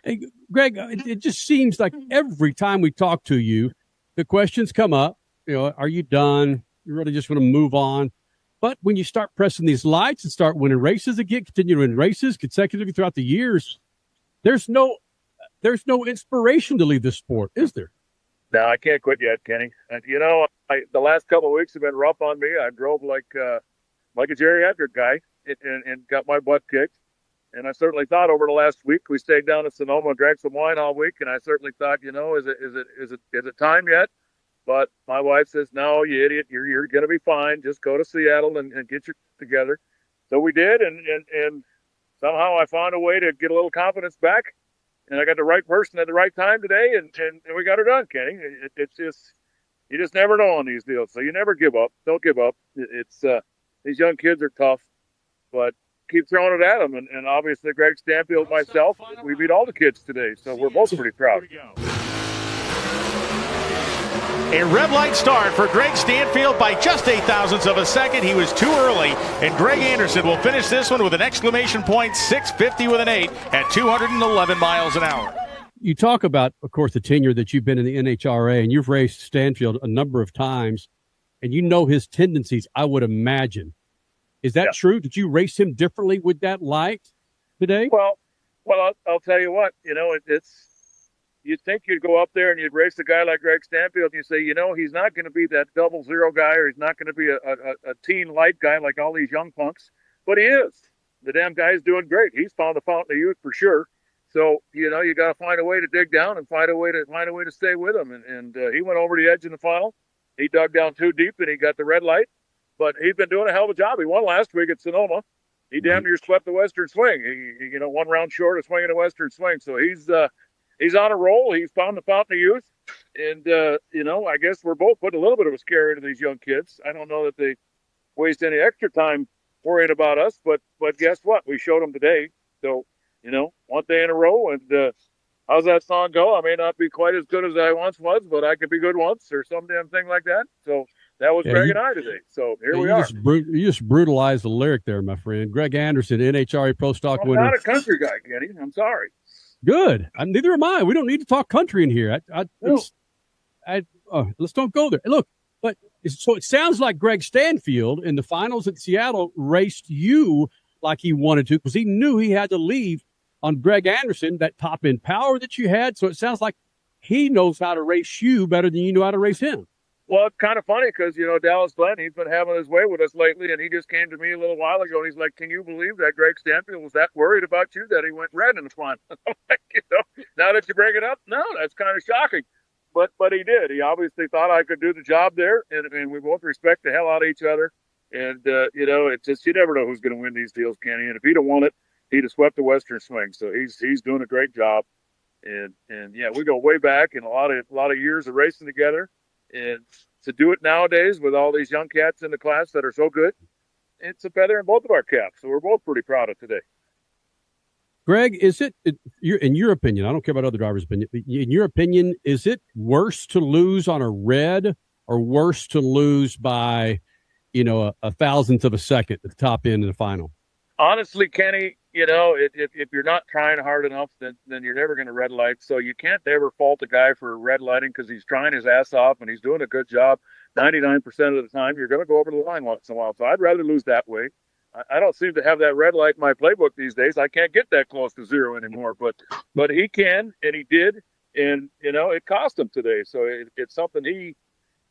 Hey, Greg, it just seems like every time we talk to you, the questions come up. You know, are you done? You really just want to move on? But when you start pressing these lights and start winning races again, continue to win races consecutively throughout the years, there's no inspiration to leave this sport, is there? No, I can't quit yet, Kenny. And you know, the last couple of weeks have been rough on me. I drove like a geriatric guy and got my butt kicked. And I certainly thought over the last week, we stayed down in Sonoma and drank some wine all week. And I certainly thought, you know, is it time yet? But my wife says, no, you idiot, you're going to be fine. Just go to Seattle and get your together. So we did, and somehow I found a way to get a little confidence back. And I got the right person at the right time today, and we got her done, Kenny. It's just, you just never know on these deals. So you never give up. Don't give up. It's these young kids are tough, but keep throwing it at them. And obviously Greg Stanfield, myself, we beat all the kids today. So we're both pretty proud. A red light start for Greg Stanfield by just 0.08 of a second. He was too early, and Greg Anderson will finish this one with an exclamation point, 650 with an 8 at 211 miles an hour. You talk about, of course, the tenure that you've been in the NHRA, and you've raced Stanfield a number of times, and you know his tendencies, I would imagine. Is that true? Did you race him differently with that light today? Well, I'll tell you what, you know, it's, you'd think you'd go up there and you'd race a guy like Greg Stanfield and you say, you know, he's not going to be that 00 guy, or he's not going to be a teen light guy like all these young punks, but he is. The damn guy's doing great. He's found the fountain of youth for sure. So, you know, you got to find a way to dig down and find a way to stay with him. And he went over the edge in the final. He dug down too deep and he got the red light, but he's been doing a hell of a job. He won last week at Sonoma. He damn near swept the Western swing. He, you know, 1 round short of swinging a Western swing. So he's on a roll. He's found the fountain of youth. And, you know, I guess we're both putting a little bit of a scare into these young kids. I don't know that they waste any extra time worrying about us, but guess what? We showed them today. So, you know, 1 day in a row, and how's that song go? I may not be quite as good as I once was, but I could be good once, or some damn thing like that. So that was Greg and I today. So here we are. You just brutalized the lyric there, my friend. Greg Anderson, NHRA Pro Stock winner. I'm not a country guy, Kenny. I'm sorry. Good. Neither am I. We don't need to talk country in here. Let's don't go there. Look, so it sounds like Greg Stanfield in the finals at Seattle raced you like he wanted to because he knew he had to leave on Greg Anderson, that top end power that you had. So it sounds like he knows how to race you better than you know how to race him. Well, it's kind of funny because, Dallas Glenn, he's been having his way with us lately, and he just came to me a little while ago, and he's like, can you believe that Greg Stanfield was that worried about you that he went red in the final? I'm like, now that you bring it up, no, that's kind of shocking. But he did. He obviously thought I could do the job there, and we both respect the hell out of each other. And, it's just you never know who's going to win these deals, Kenny. And if he'd have won it, he'd have swept the Western Swing. So he's doing a great job. And yeah, we go way back in a lot of years of racing together. And to do it nowadays with all these young cats in the class that are so good, it's a feather in both of our caps. So we're both pretty proud of today. Greg, is it, in your opinion, I don't care about other drivers' opinion, in your opinion, is it worse to lose on a red or worse to lose by, a thousandth of a second at the top end of the final? Honestly, Kenny, if you're not trying hard enough, then you're never going to red light. So you can't ever fault a guy for red lighting because he's trying his ass off and he's doing a good job. 99% of the time, you're going to go over the line once in a while. So I'd rather lose that way. I don't seem to have that red light in my playbook these days. I can't get that close to zero anymore. But he can, and he did, and it cost him today. So it's something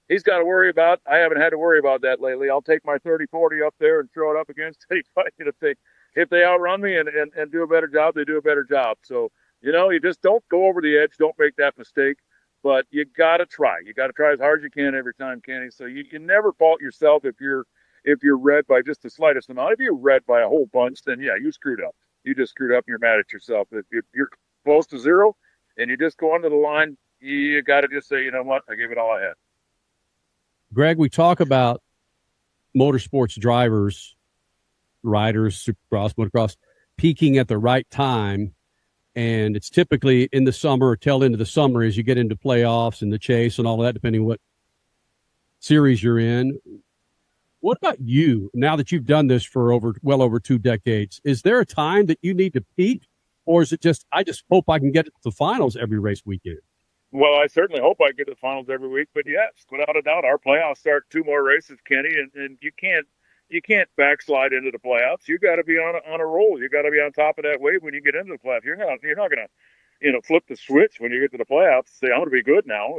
he's got to worry about. I haven't had to worry about that lately. I'll take my 30-40 up there and throw it up against anybody. If they outrun me and do a better job, they do a better job. So you just don't go over the edge. Don't make that mistake. But you got to try. You got to try as hard as you can every time, Kenny. So you can never fault yourself if you're red by just the slightest amount. If you're red by a whole bunch, then yeah, you screwed up. You just screwed up and you're mad at yourself. If you're close to zero and you just go under the line, you got to just say, you know what, I gave it all I had. Greg, we talk about motorsports drivers, riders, supercross, motocross, peaking at the right time. And it's typically in the summer or tail end of the summer as you get into playoffs and the chase and all that, depending on what series you're in. What about you, now that you've done this for well over 2 decades? Is there a time that you need to peak, or is it just, I just hope I can get to the finals every race weekend? Well, I certainly hope I get to the finals every week, but yes, without a doubt, our playoffs start 2 more races, Kenny, and you can't backslide into the playoffs. You got to be on a roll. You got to be on top of that wave when you get into the playoffs. You're not going to, flip the switch when you get to the playoffs. Say I'm going to be good now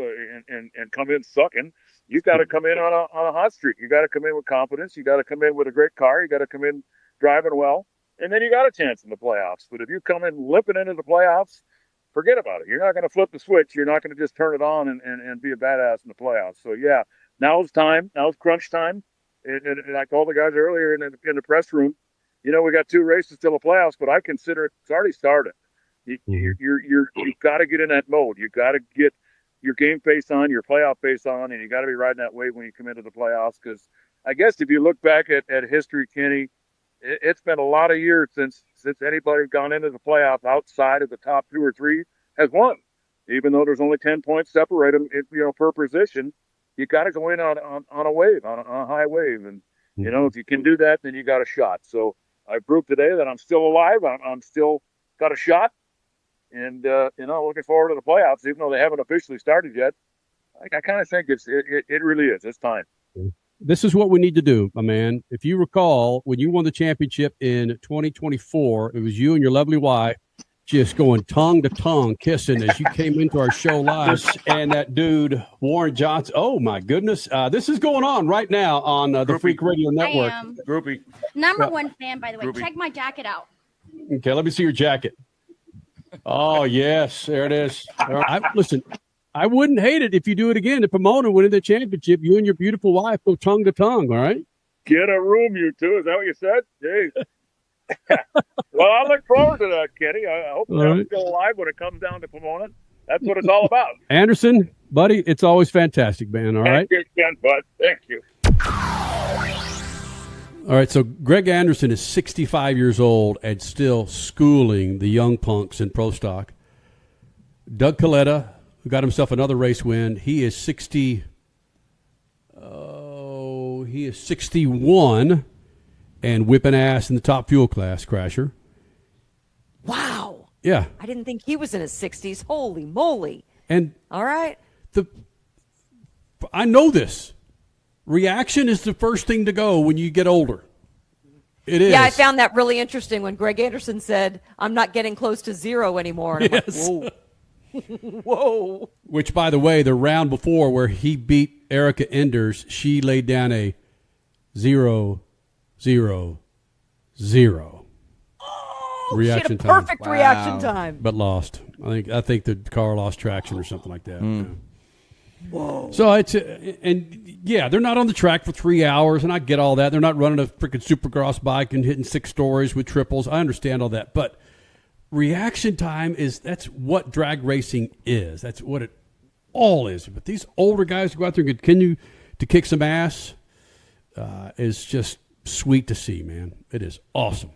and come in sucking. You got to come in on a hot streak. You got to come in with confidence. You got to come in with a great car. You got to come in driving well, and then you got a chance in the playoffs. But if you come in limping into the playoffs, forget about it. You're not going to flip the switch. You're not going to just turn it on and be a badass in the playoffs. So yeah, now's time. Now's crunch time. And I told the guys earlier in the press room, we got 2 races till the playoffs, but I consider it's already started. You've got to get in that mode. You got to get your game face on, your playoff face on, and you got to be riding that wave when you come into the playoffs. Because I guess if you look back at history, Kenny, it's been a lot of years since anybody gone into the playoffs outside of the top 2 or 3 has won. Even though there's only 10 points separate them, per position, you got to go in on a wave, on a high wave, and if you can do that, then you got a shot. So I proved today that I'm still alive. I'm still got a shot. And, looking forward to the playoffs, even though they haven't officially started yet. I kind of think it really is. It's time. This is what we need to do, my man. If you recall, when you won the championship in 2024, it was you and your lovely wife just going tongue to tongue, kissing as you came into our show live. And that dude, Warren Johnson. Oh, my goodness. This is going on right now on the Freak Radio Network. I am. Groupie. Number 1 fan, by the way. Groupie. Check my jacket out. Okay, let me see your jacket. Oh, yes, there it is. Listen, I wouldn't hate it if you do it again. If Pomona winning the championship, you and your beautiful wife go tongue to tongue, all right? Get a room, you two. Is that what you said? Jeez. Well, I look forward to that, Kenny. I hope I'm still alive when it comes down to Pomona. That's what it's all about. Anderson, buddy, it's always fantastic, man, all right? Thank you, Ken, bud. Thank you. All right, so Greg Anderson is 65 years old and still schooling the young punks in pro stock. Doug Coletta, who got himself another race win. He is 61 and whipping ass in the top fuel class, Crasher. Wow. Yeah. I didn't think he was in his 60s. Holy moly. And all right. I know this. Reaction is the first thing to go when you get older. It is. Yeah, I found that really interesting when Greg Anderson said, I'm not getting close to zero anymore. And Yes. I'm like, whoa. Whoa. Which, by the way, the round before where he beat Erica Enders, she laid down a 0-0-0 reaction she had a time. perfect reaction time. But lost. I think the car lost traction or something like that. Yeah. Whoa. So it's they're not on the track for 3 hours, and I get all that. They're not running a freaking supercross bike and hitting 6 stories with triples. I understand all that, but reaction time that's what drag racing is. That's what it all is. But these older guys who go out there and continue to kick some ass is just sweet to see, man. It is awesome.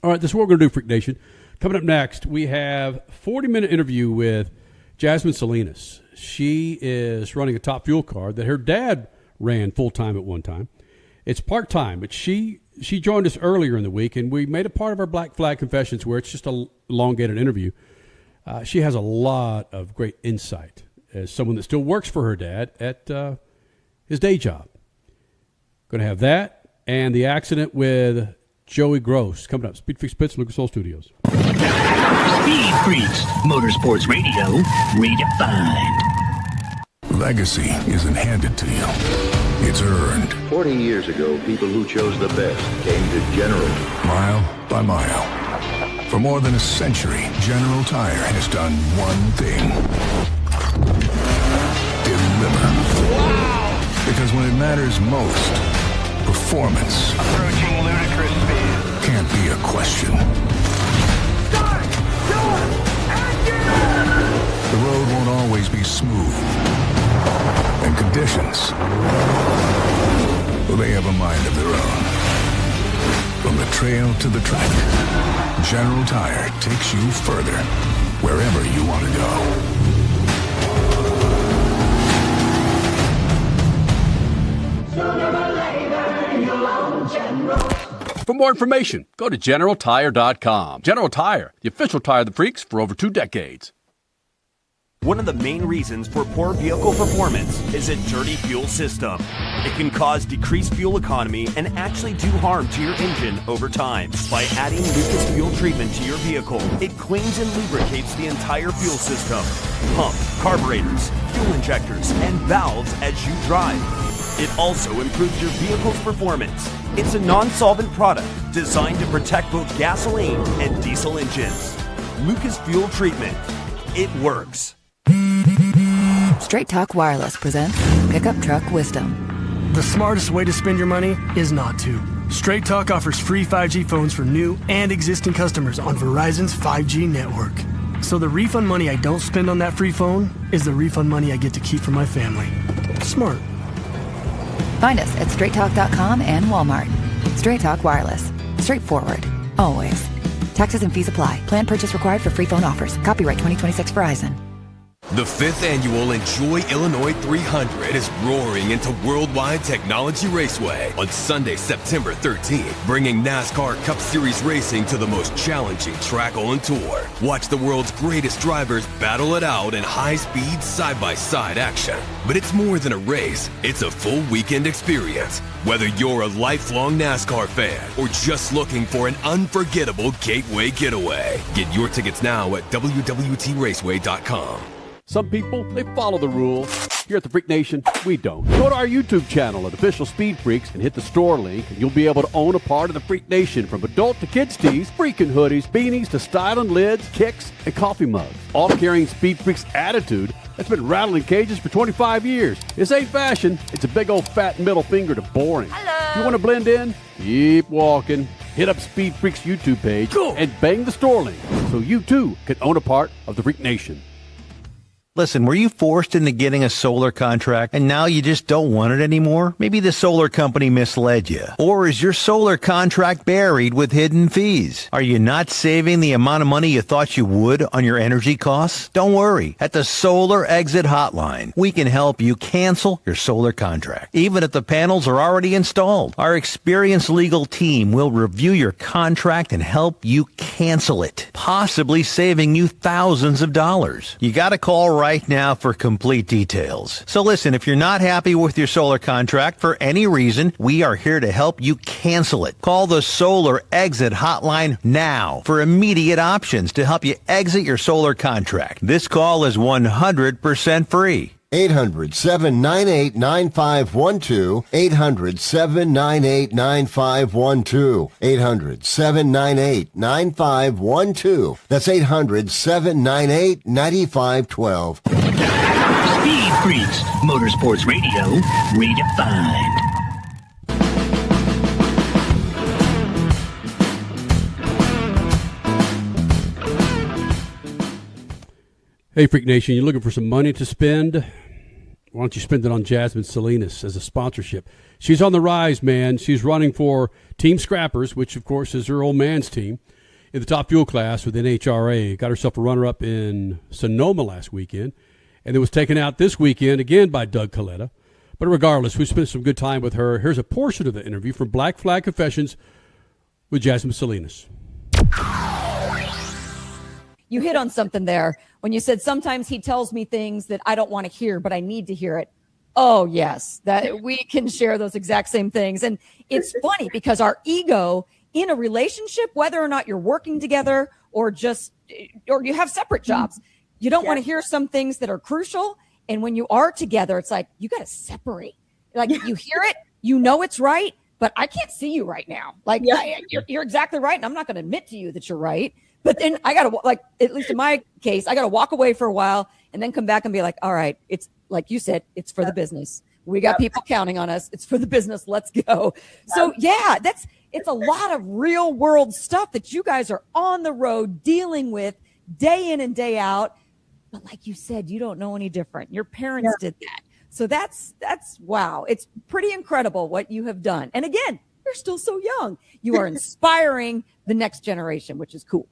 All right, this is what we're going to do, Freak Nation. Coming up next, we have a 40-minute interview with Jasmine Salinas. She is running a top fuel car that her dad ran full-time at one time. It's part-time, but she joined us earlier in the week, and we made it part of our Black Flag Confessions where it's just a elongated interview. She has a lot of great insight as someone that still works for her dad at his day job. Going to have that and the accident with Joey Gross coming up. SpeedFreaks Pits, Lucas Oil Studios. SpeedFreaks, Motorsports Radio, redefined. Legacy isn't handed to you. It's earned. 40 years ago, people who chose the best came to General. Mile by mile. For more than a century, General Tire has done one thing. Deliver. Wow! Because when it matters most, performance Approaching ludicrous speed. can't be a question. Start! Start! The road won't always be smooth. And conditions, well, they have a mind of their own. From the trail to the track, General Tire takes you further, wherever you want to go. For more information, go to GeneralTire.com. General Tire, the official tire of the freaks for over 2 decades. One of the main reasons for poor vehicle performance is a dirty fuel system. It can cause decreased fuel economy and actually do harm to your engine over time. By adding Lucas Fuel Treatment to your vehicle, it cleans and lubricates the entire fuel system. Pump, carburetors, fuel injectors, and valves as you drive. It also improves your vehicle's performance. It's a non-solvent product designed to protect both gasoline and diesel engines. Lucas Fuel Treatment. It works. Straight Talk Wireless presents Pickup Truck Wisdom. The smartest way to spend your money is not to. Straight Talk offers free 5G phones for new and existing customers on Verizon's 5G network. So the refund money I don't spend on that free phone is the refund money I get to keep for my family. Smart. Find us at straighttalk.com and Walmart. Straight Talk Wireless. Straightforward. Always. Taxes and fees apply. Plan purchase required for free phone offers. Copyright 2026 Verizon. The 5th annual Enjoy Illinois 300 is roaring into Worldwide Technology Raceway on Sunday, September 13th, bringing NASCAR Cup Series racing to the most challenging track on tour. Watch the world's greatest drivers battle it out in high-speed, side-by-side action. But it's more than a race. It's a full weekend experience. Whether you're a lifelong NASCAR fan or just looking for an unforgettable gateway getaway, get your tickets now at www.raceway.com. Some people, they follow the rules. Here at the Freak Nation, we don't. Go to our YouTube channel at Official Speed Freaks and hit the store link, and you'll be able to own a part of the Freak Nation, from adult to kids tees, freaking hoodies, beanies to styling lids, kicks, and coffee mugs. All carrying Speed Freaks attitude that's been rattling cages for 25 years. This ain't fashion. It's a big old fat middle finger to boring. Hello. If you want to blend in, keep walking. Hit up Speed Freaks YouTube page and bang the store link so you too can own a part of the Freak Nation. Listen, were you forced into getting a solar contract and now you just don't want it anymore? Maybe the solar company misled you. Or is your solar contract buried with hidden fees? Are you not saving the amount of money you thought you would on your energy costs? Don't worry. At the Solar Exit Hotline, we can help you cancel your solar contract, even if the panels are already installed. Our experienced legal team will review your contract and help you cancel it, possibly saving you thousands of dollars. You got to call right now for complete details. So listen, if you're not happy with your solar contract for any reason, we are here to help you cancel it. Call the Solar Exit Hotline now for immediate options to help you exit your solar contract. This call is 100% free. 800-798-9512. 800-798-9512. 800-798-9512. That's 800-798-9512. Speed Freaks, Motorsports Radio, redefined. Hey, Freak Nation, you looking for some money to spend? Why don't you spend it on Jasmine Salinas as a sponsorship? She's on the rise, man. She's running for Team Scrappers, which, of course, is her old man's team, in the top fuel class with NHRA. Got herself a runner-up in Sonoma last weekend, and it was taken out this weekend again by Doug Coletta. But regardless, we spent some good time with her. Here's a portion of the interview from Black Flag Confessions with Jasmine Salinas. You hit on something there when you said sometimes he tells me things that I don't want to hear, but I need to hear it. Oh, yes, that we can share those exact same things. And it's funny because our ego in a relationship, whether or not you're working together or you have separate jobs, you don't want to hear some things that are crucial. And when you are together, it's like, you got to separate. Like you hear it, you know it's right, but I can't see you right now. Like you're exactly right. And I'm not going to admit to you that you're right. But then I got to, like, at least in my case, I got to walk away for a while and then come back and be like, all right, it's like you said, it's for the business. We got people counting on us. It's for the business. Let's go. So, yeah, it's a lot of real world stuff that you guys are on the road dealing with day in and day out. But like you said, you don't know any different. Your parents did that. So that's wow. It's pretty incredible what you have done. And again, you're still so young. You are inspiring the next generation, which is cool.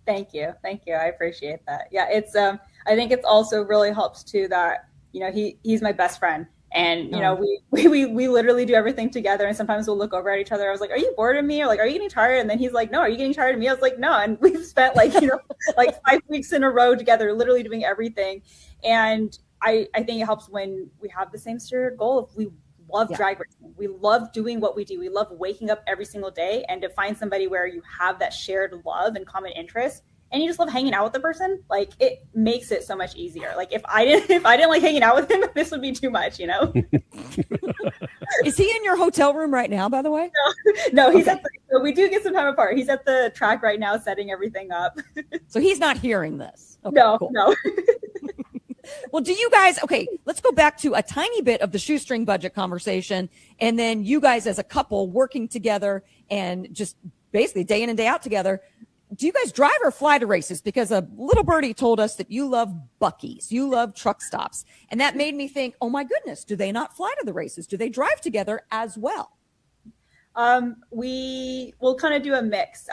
Thank you. I appreciate that. Yeah, it's I think it's also really helps too that, you know, he's my best friend. And, you know, we literally do everything together. And sometimes we'll look over at each other. I was like, are you bored of me? Or like, are you getting tired? And then he's like, no, are you getting tired of me? I was like, no. And we've spent like, you know, like 5 weeks in a row together, literally doing everything. And I think it helps when we have the same shared goal. If we love drag racing, we love doing what we do. We love waking up every single day, and to find somebody where you have that shared love and common interest, and you just love hanging out with the person, like it makes it so much easier. Like if I didn't like hanging out with him, this would be too much, you know? Is he in your hotel room right now, by the way? No, he's so we do get some time apart. He's at the track right now, setting everything up. So he's not hearing this. Okay, no, cool. no. Well, do you guys, okay, let's go back to a tiny bit of the shoestring budget conversation. And then you guys as a couple working together and just basically day in and day out together. Do you guys drive or fly to races? Because a little birdie told us that you love Buc-ee's, you love truck stops. And that made me think, oh my goodness, do they not fly to the races? Do they drive together as well? We will kind of do a mix.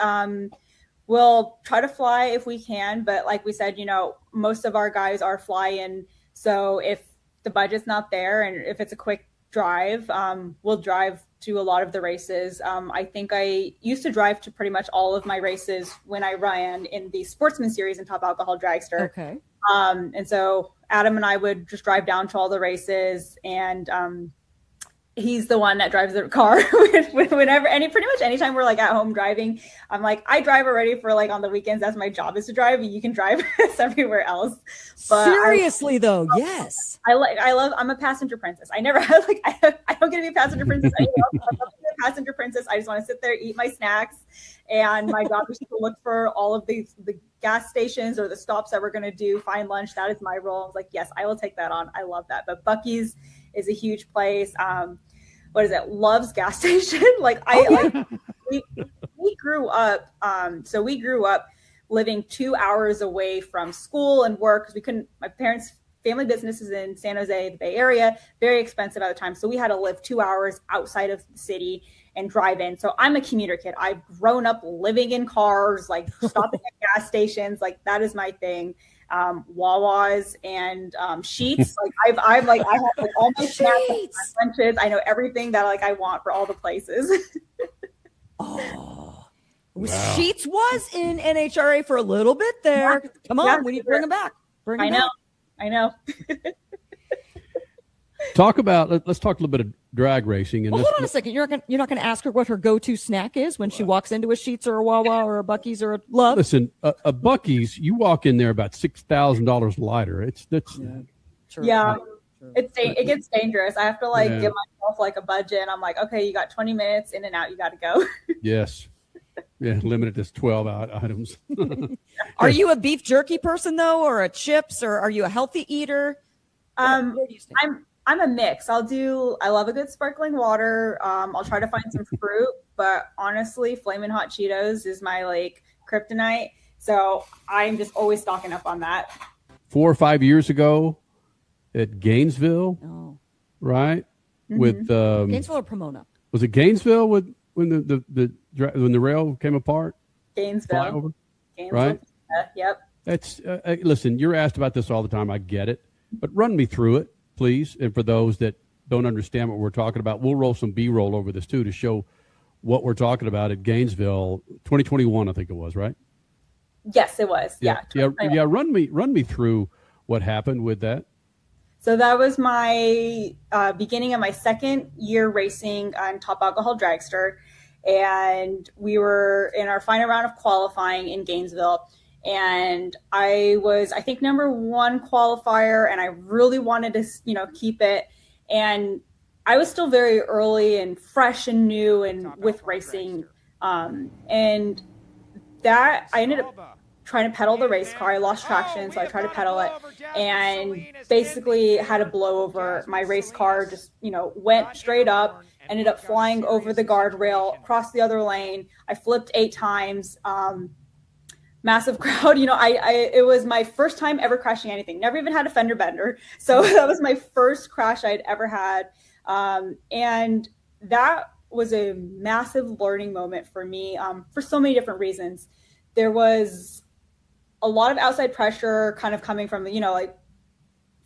We'll try to fly if we can, but like we said, you know, most of our guys are flying. So if the budget's not there and if it's a quick drive, we'll drive to a lot of the races. I think I used to drive to pretty much all of my races when I ran in the Sportsman Series and Top Alcohol Dragster. Okay. And so Adam and I would just drive down to all the races, and he's the one that drives the car whenever, and pretty much anytime we're like at home driving, I'm like, I drive already for like on the weekends. That's my job, is to drive. You can drive us everywhere else. But seriously though, yes. I'm a passenger princess. I never had I don't get to be a passenger princess anymore. I love to be a passenger princess. I just want to sit there, eat my snacks, and my job is to look for all of the gas stations or the stops that we're going to do, find lunch. That is my role. I was like, yes, I will take that on. I love that. But Buc-ee's is a huge place. What is it? Love's gas station. We grew up. So we grew up living 2 hours away from school and work because my parents family businesses in San Jose, the Bay Area, very expensive at the time. So we had to live 2 hours outside of the city and drive in. So I'm a commuter kid. I've grown up living in cars, like stopping at gas stations. Like that is my thing. Wawas and sheets. Like I have like all my snacks, my lunches. I know everything that like I want for all the places. Sheets was in NHRA for a little bit there. Yeah. Come on, Yeah, we need to bring them back. I know. Let's talk a little bit of drag racing. And Well, hold on a second. You're not gonna ask her what her go-to snack is when she walks into a Sheetz or a Wawa or a Buc-ee's or a Love. Listen, a Buc-ee's, you walk in there about $6,000 lighter. Yeah. It gets dangerous. I have to Yeah. give myself like a budget, and I'm like, okay, you got 20 minutes in and out. You got to go. Yes. Yeah, limited to 12 items. Are you a beef jerky person though, or a chips, or are you a healthy eater? I'm a mix. I love a good sparkling water. I'll try to find some fruit, but honestly, Flamin' Hot Cheetos is my like kryptonite. So I'm just always stocking up on that. 4 or 5 years ago at Gainesville, right? Mhm. With Gainesville or Pomona? Was it Gainesville when the rail came apart? Gainesville. Flyover? Gainesville. Right? Yep. That's listen, you're asked about this all the time. I get it, but run me through it, please. And for those that don't understand what we're talking about, we'll roll some B-roll over this too to show what we're talking about at Gainesville, 2021, I think it was, right? Yes, it was. Yeah. Run me through what happened with that. So that was my beginning of my second year racing on Top Alcohol Dragster. And we were in our final round of qualifying in Gainesville. And I was, I think, number one qualifier, and I really wanted to, keep it. And I was still very early and fresh and new and with racing. And that I ended up trying to pedal the race car. I lost traction, so I tried to pedal it and basically had a blowover. My race car just, went straight up, ended up flying over the guardrail, across the other lane. I flipped 8 times. Massive crowd. It was my first time ever crashing anything. Never even had a fender bender. So that was my first crash I'd ever had. And that was a massive learning moment for me for so many different reasons. There was a lot of outside pressure kind of coming from, like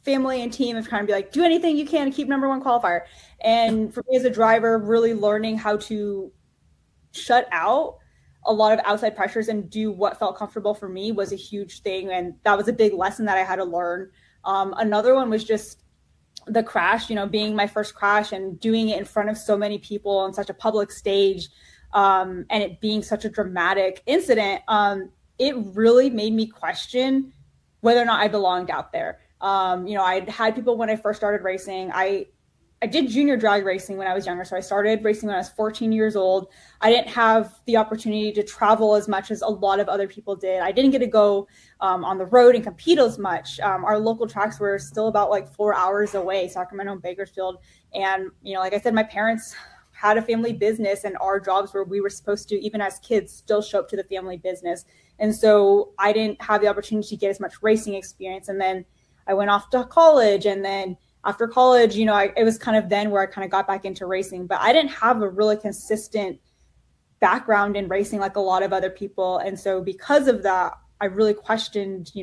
family and team of trying to be like, do anything you can to keep number one qualifier. And for me as a driver, really learning how to shut out a lot of outside pressures and do what felt comfortable for me was a huge thing. And that was a big lesson that I had to learn. Another one was just the crash, being my first crash and doing it in front of so many people on such a public stage, and it being such a dramatic incident. It really made me question whether or not I belonged out there. I'd had people when I first started racing. I did junior drag racing when I was younger. So I started racing when I was 14 years old. I didn't have the opportunity to travel as much as a lot of other people did. I didn't get to go on the road and compete as much. Our local tracks were still about like 4 hours away, Sacramento and Bakersfield. And, like I said, my parents had a family business, and our jobs were, we were supposed to, even as kids, still show up to the family business. And so I didn't have the opportunity to get as much racing experience. And then I went off to college, and then after college, it was kind of then where I kind of got back into racing, but I didn't have a really consistent background in racing like a lot of other people. And so because of that, I really questioned,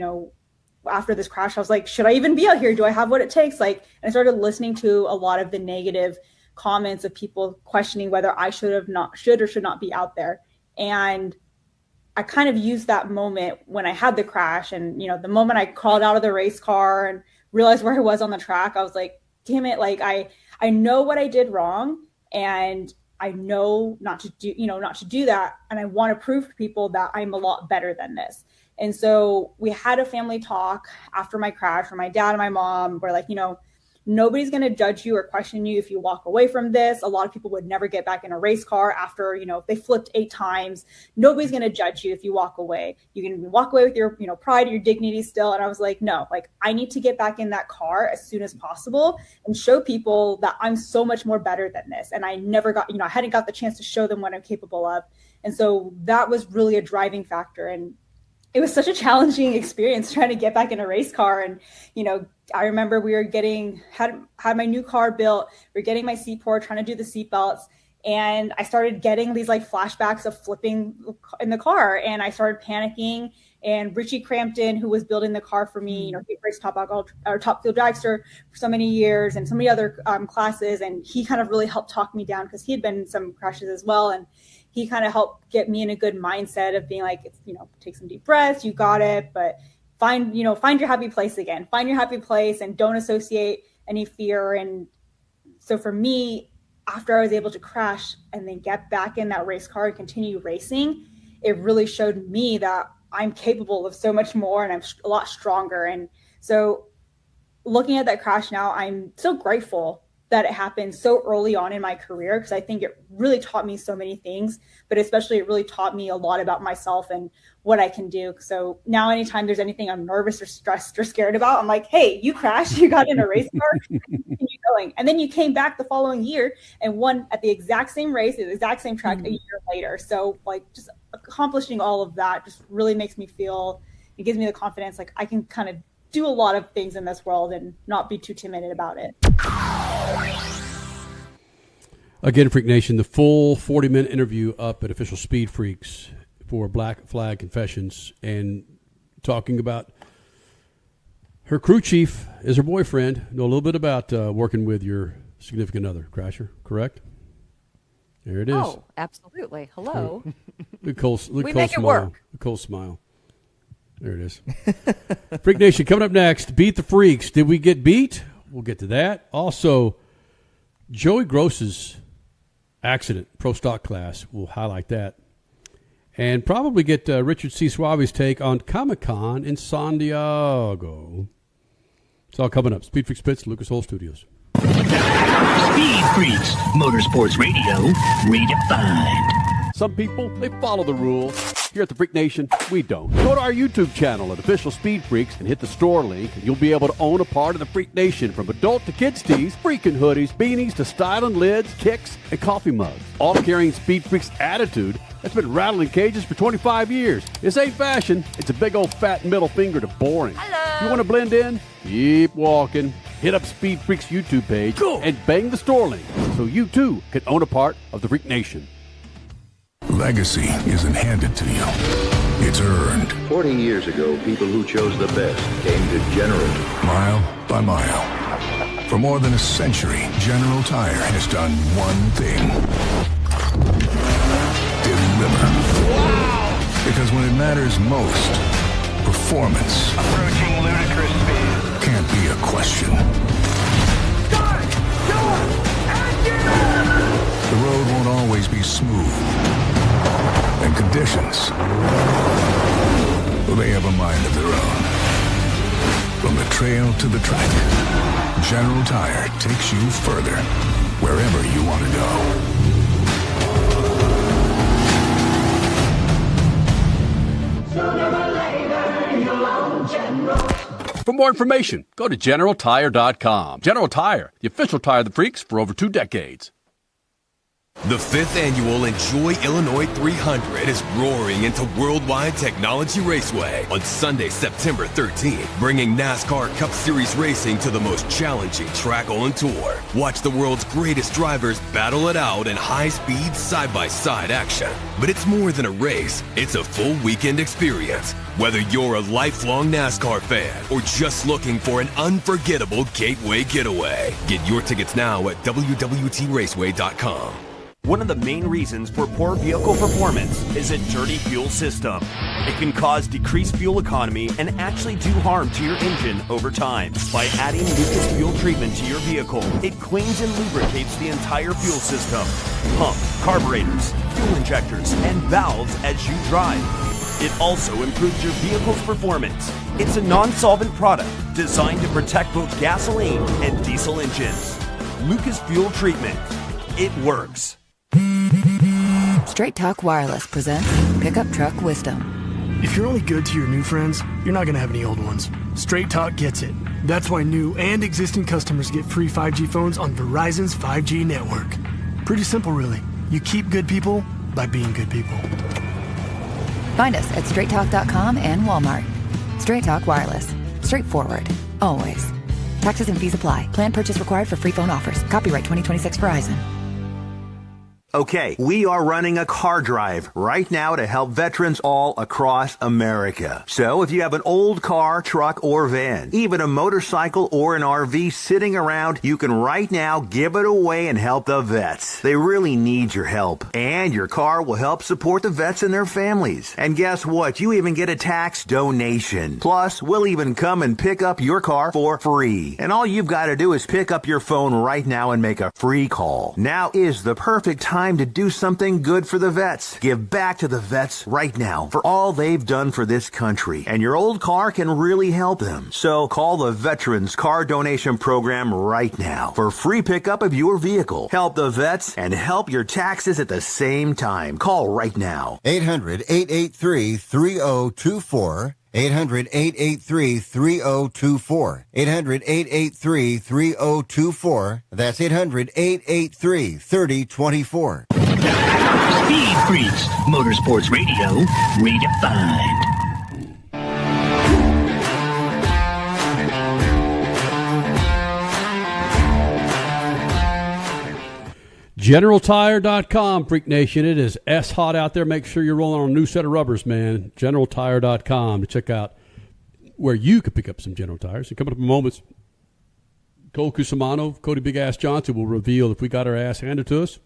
after this crash, I was like, should I even be out here? Do I have what it takes? And I started listening to a lot of the negative comments of people questioning whether I should or should not be out there. And I kind of used that moment when I had the crash, and, the moment I crawled out of the race car and realized where I was on the track, I was like, damn it. I know what I did wrong, and I know not to do that. And I want to prove to people that I'm a lot better than this. And so we had a family talk after my crash, where my dad and my mom were like, nobody's going to judge you or question you if you walk away from this. A lot of people would never get back in a race car after, if they flipped 8 times. Nobody's going to judge you if you walk away. You can walk away with your, pride, your dignity still. And I was like, no, I need to get back in that car as soon as possible and show people that I'm so much more better than this. And I never got, I hadn't got the chance to show them what I'm capable of. And so that was really a driving factor. And it was such a challenging experience trying to get back in a race car. And, I remember we were had my new car built. We were getting my seat poured, trying to do the seat belts. And I started getting these like flashbacks of flipping in the car, and I started panicking. And Richie Crampton, who was building the car for me, he raced Top Fuel Dragster for so many years and so many other classes. And he kind of really helped talk me down because he had been in some crashes as well. And he kind of helped get me in a good mindset of being like, take some deep breaths, you got it, but find your happy place again. Find your happy place and don't associate any fear. And so for me, after I was able to crash and then get back in that race car and continue racing, it really showed me that I'm capable of so much more and I'm a lot stronger. And so looking at that crash now, I'm so grateful that it happened so early on in my career, because I think it really taught me so many things, but especially it really taught me a lot about myself and what I can do. So now anytime there's anything I'm nervous or stressed or scared about, I'm like, hey, you crashed, you got in a race car, continue going. And then you came back the following year and won at the exact same race, at the exact same track a year later. So like just accomplishing all of that just really makes me feel, it gives me the confidence, like I can kind of do a lot of things in this world and not be too timid about it. Again, Freak Nation, the full 40-minute interview up at Official Speed Freaks for Black Flag Confessions, and talking about her crew chief is her boyfriend. Know a little bit about working with your significant other, Crasher, correct? There it is. Oh, absolutely. Hello. We make it work. The cold smile. There it is. Freak Nation, coming up next, Beat the Freaks. Did we get beat? We'll get to that. Also, Joey Gross's accident, pro stock class. We'll highlight that. And probably get Richard C. Suave's take on Comic-Con in San Diego. It's all coming up. Speed Freaks Pits, Lucas Oil Studios. Speed Freaks, Motorsports Radio, redefined. Some people, they follow the rules. Here at the Freak Nation, we don't. Go to our YouTube channel at Official Speed Freaks and hit the store link, and you'll be able to own a part of the Freak Nation, from adult to kids tees, freaking hoodies, beanies to styling lids, kicks, and coffee mugs. All carrying Speed Freaks attitude that's been rattling cages for 25 years. This ain't fashion. It's a big old fat middle finger to boring. Hello. You want to blend in? Keep walking. Hit up Speed Freaks YouTube page and bang the store link so you too can own a part of the Freak Nation. Legacy isn't handed to you. It's earned. 40 years ago, people who chose the best came to General. Mile by mile. For more than a century, General Tire has done one thing. Deliver. Wow! Because when it matters most, performance approaching ludicrous speed can't be a question. Start! The road won't always be smooth. And conditions, well, they have a mind of their own. From the trail to the track, General Tire takes you further, wherever you want to go. Sooner or later, you'll own General. For more information, go to GeneralTire.com. General Tire, the official tire of the freaks for over 2 decades. The 5th annual Enjoy Illinois 300 is roaring into Worldwide Technology Raceway on Sunday, September 13th, bringing NASCAR Cup Series racing to the most challenging track on tour. Watch the world's greatest drivers battle it out in high-speed, side-by-side action. But it's more than a race. It's a full weekend experience. Whether you're a lifelong NASCAR fan or just looking for an unforgettable gateway getaway, get your tickets now at www.raceway.com. One of the main reasons for poor vehicle performance is a dirty fuel system. It can cause decreased fuel economy and actually do harm to your engine over time. By adding Lucas Fuel Treatment to your vehicle, it cleans and lubricates the entire fuel system, pump, carburetors, fuel injectors, and valves as you drive. It also improves your vehicle's performance. It's a non-solvent product designed to protect both gasoline and diesel engines. Lucas Fuel Treatment. It works. Straight Talk Wireless presents Pickup Truck Wisdom. If you're only good to your new friends, you're not going to have any old ones. Straight Talk gets it. That's why new and existing customers get free 5G phones on Verizon's 5G network. Pretty simple, really. You keep good people by being good people. Find us at straighttalk.com and Walmart. Straight Talk Wireless. Straightforward. Always. Taxes and fees apply. Plan purchase required for free phone offers. Copyright 2026 Verizon. Okay, we are running a car drive right now to help veterans all across America. So if you have an old car, truck, or van, even a motorcycle or an RV sitting around, you can right now give it away and help the vets. They really need your help. And your car will help support the vets and their families. And guess what? You even get a tax donation. Plus, we'll even come and pick up your car for free. And all you've got to do is pick up your phone right now and make a free call. Now is the perfect time to do something good for the vets. Give back to the vets right now for all they've done for this country. And your old car can really help them. So call the Veterans Car Donation Program right now for free pickup of your vehicle. Help the vets and help your taxes at the same time. Call right now. 800-883-3024. 800-883-3024. 800-883-3024. That's 800-883-3024. Speed Freaks, Motorsports Radio, redefined. GeneralTire.com, Freak Nation. It is hot out there. Make sure you're rolling on a new set of rubbers, man. GeneralTire.com to check out where you could pick up some General Tires. And coming up in moments, Cole Cusimano, Cody Big Ass Johnson will reveal if we got our ass handed to us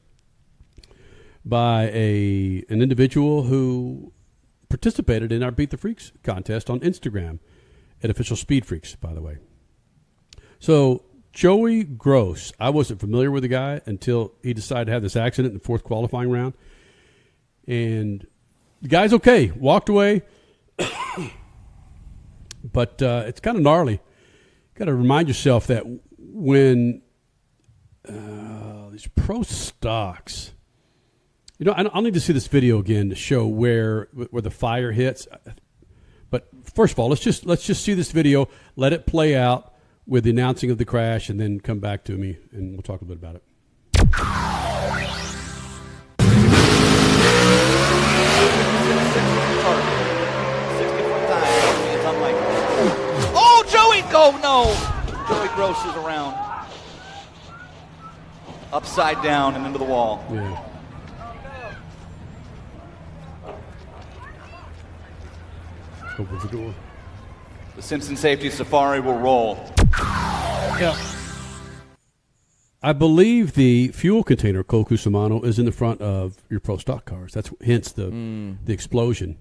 by an individual who participated in our Beat the Freaks contest on Instagram at Official Speed Freaks, by the way. So Joey Gross, I wasn't familiar with the guy until he decided to have this accident in the fourth qualifying round. And the guy's okay. Walked away. But it's kind of gnarly. You got to remind yourself that when these pro stocks, I'll need to see this video again to show where the fire hits. But first of all, let's just see this video. Let it play out with the announcing of the crash, and then come back to me, and we'll talk a bit about it. Oh, Joey! Oh, no! Joey Gross is around. Upside down and into the wall. Yeah. Open the door. The Simpson Safety Safari will roll. Yeah. I believe the fuel container, Cole Cusimano, is in the front of your pro stock cars. That's hence the explosion.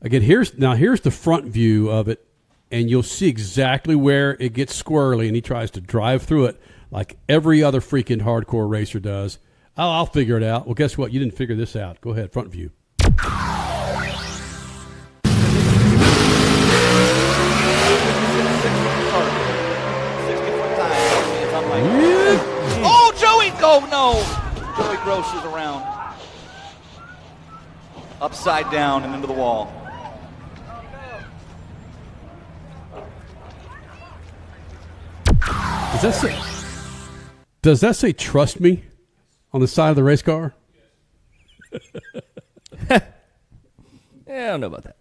Again, here's the front view of it, and you'll see exactly where it gets squirrely, and he tries to drive through it like every other freaking hardcore racer does. I'll figure it out. Well, guess what? You didn't figure this out. Go ahead, front view. Oh, Joey! Oh, no! Joey Gross is around. Upside down and into the wall. Does that say trust me on the side of the race car? Yeah, I don't know about that.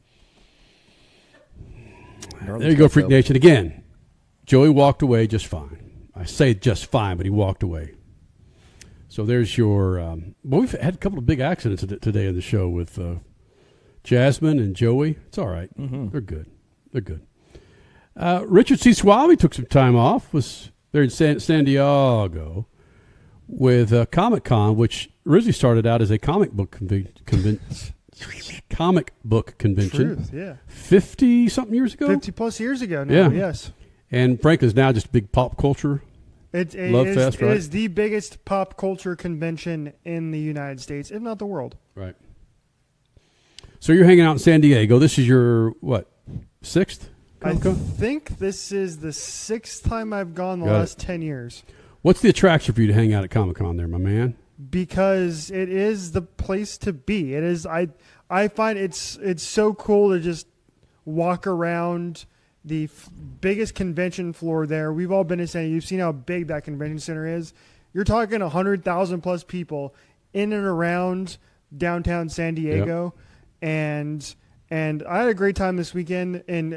There you go, Freak Nation. Again, Joey walked away just fine. I say just fine, but he walked away. So there's your... well, we've had a couple of big accidents today in the show with Jasmine and Joey. It's all right. Mm-hmm. They're good. They're good. Richard C. Suave took some time off. Was there in San Diego with Comic-Con, which originally started out as a comic book convention. Truth, yeah. 50-something years ago? 50-plus years ago now, yes. And frankly, it's now just a big pop culture love fest, right? It is the biggest pop culture convention in the United States, if not the world. Right. So you're hanging out in San Diego. This is your, what, sixth? Comic-Con? I think this is the sixth time I've gone in the last 10 years. What's the attraction for you to hang out at Comic-Con there, my man? Because it is the place to be. It is. I find it's so cool to just walk around the biggest convention floor there. We've all been to San Diego. You've seen how big that convention center is. You're talking 100,000 plus people in and around downtown San Diego. And I had a great time this weekend, and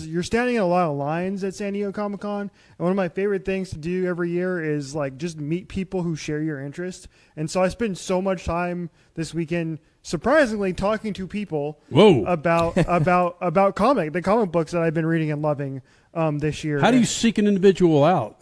you're standing in a lot of lines at San Diego Comic-Con, and one of my favorite things to do every year is like just meet people who share your interest. And so I spent so much time this weekend, surprisingly, talking to people about the comic books that I've been reading and loving this year. How do you seek an individual out?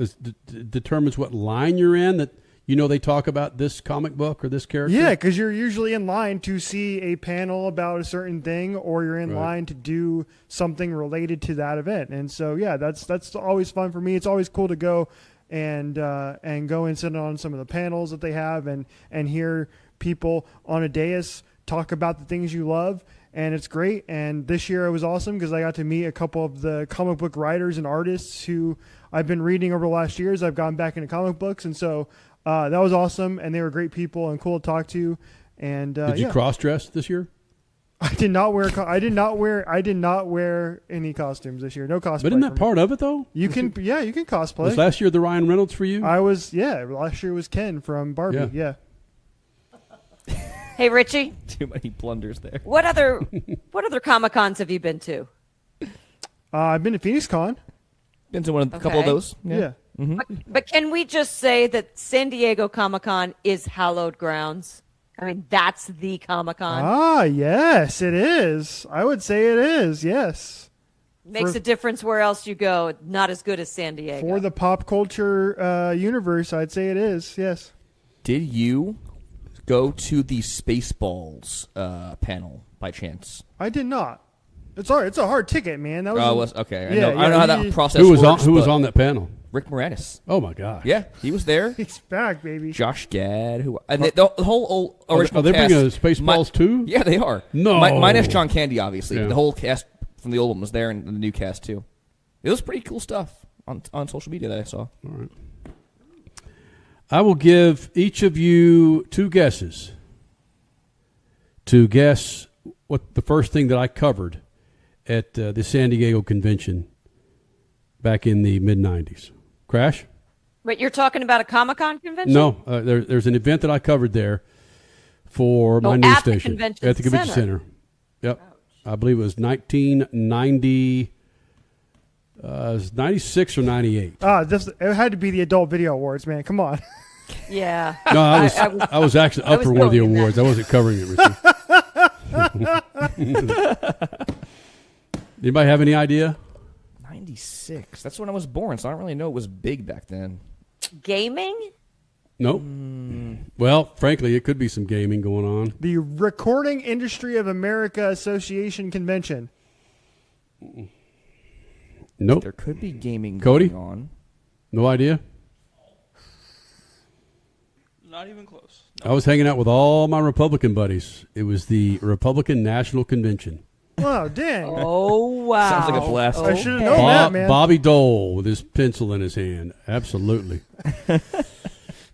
Determines what line you're in that. They talk about this comic book or this character? Yeah, because you're usually in line to see a panel about a certain thing, or you're in line to do something related to that event. And so, yeah, that's always fun for me. It's always cool to go and go and sit on some of the panels that they have and hear people on a dais talk about the things you love. And it's great. And this year it was awesome because I got to meet a couple of the comic book writers and artists who I've been reading over the last years. I've gotten back into comic books, and so that was awesome, and they were great people and cool to talk to. And did you cross dress this year? I did not wear. I did not wear any costumes this year. No cosplay. But isn't that part of it though? You can cosplay. Was last year the Ryan Reynolds for you? Last year was Ken from Barbie. Yeah. Hey, Richie. Too many blunders there. What other Comic-Cons have you been to? I've been to Phoenix Con. Been to a couple of those. Yeah. Mm-hmm. But can we just say that San Diego Comic-Con is hallowed grounds? I mean, that's the Comic-Con. Yes, it is. I would say it is, yes. Makes a difference where else you go. Not as good as San Diego. For the pop culture universe, I'd say it is, yes. Did you go to the Spaceballs panel by chance? I did not. It's a hard ticket, man. That was okay. I know how that process works. Who was on that panel? Rick Moranis. Oh my gosh. Yeah, he was there. He's back, baby. Josh Gad, the whole original cast. Are they cast, bringing Spaceballs too? Yeah, they are. No, minus John Candy, obviously. Yeah. The whole cast from the old one was there, and the new cast too. It was pretty cool stuff on social media that I saw. All right. I will give each of you 2 guesses to guess what the first thing that I covered at the San Diego convention back in the mid-'90s. Crash? But you're talking about a Comic-Con convention? No, there's an event that I covered there for my news station. At the convention center. Yep. I believe it was 1990, 96 or 98. It had to be the Adult Video Awards, man. Come on. Yeah. No, I was actually up for one of the awards. I wasn't covering it, Richie. Anybody have any idea? 96. That's when I was born, so I don't really know it was big back then. Gaming? Nope. Well, frankly, it could be some gaming going on. The Recording Industry of America Association Convention. Nope. There could be gaming Cody? going on. No idea? Not even close. I was hanging out with all my Republican buddies. It was the Republican National Convention. Oh, dang. Oh, wow. Sounds like a blast. I should have known that, man. Bobby Dole with his pencil in his hand. Absolutely.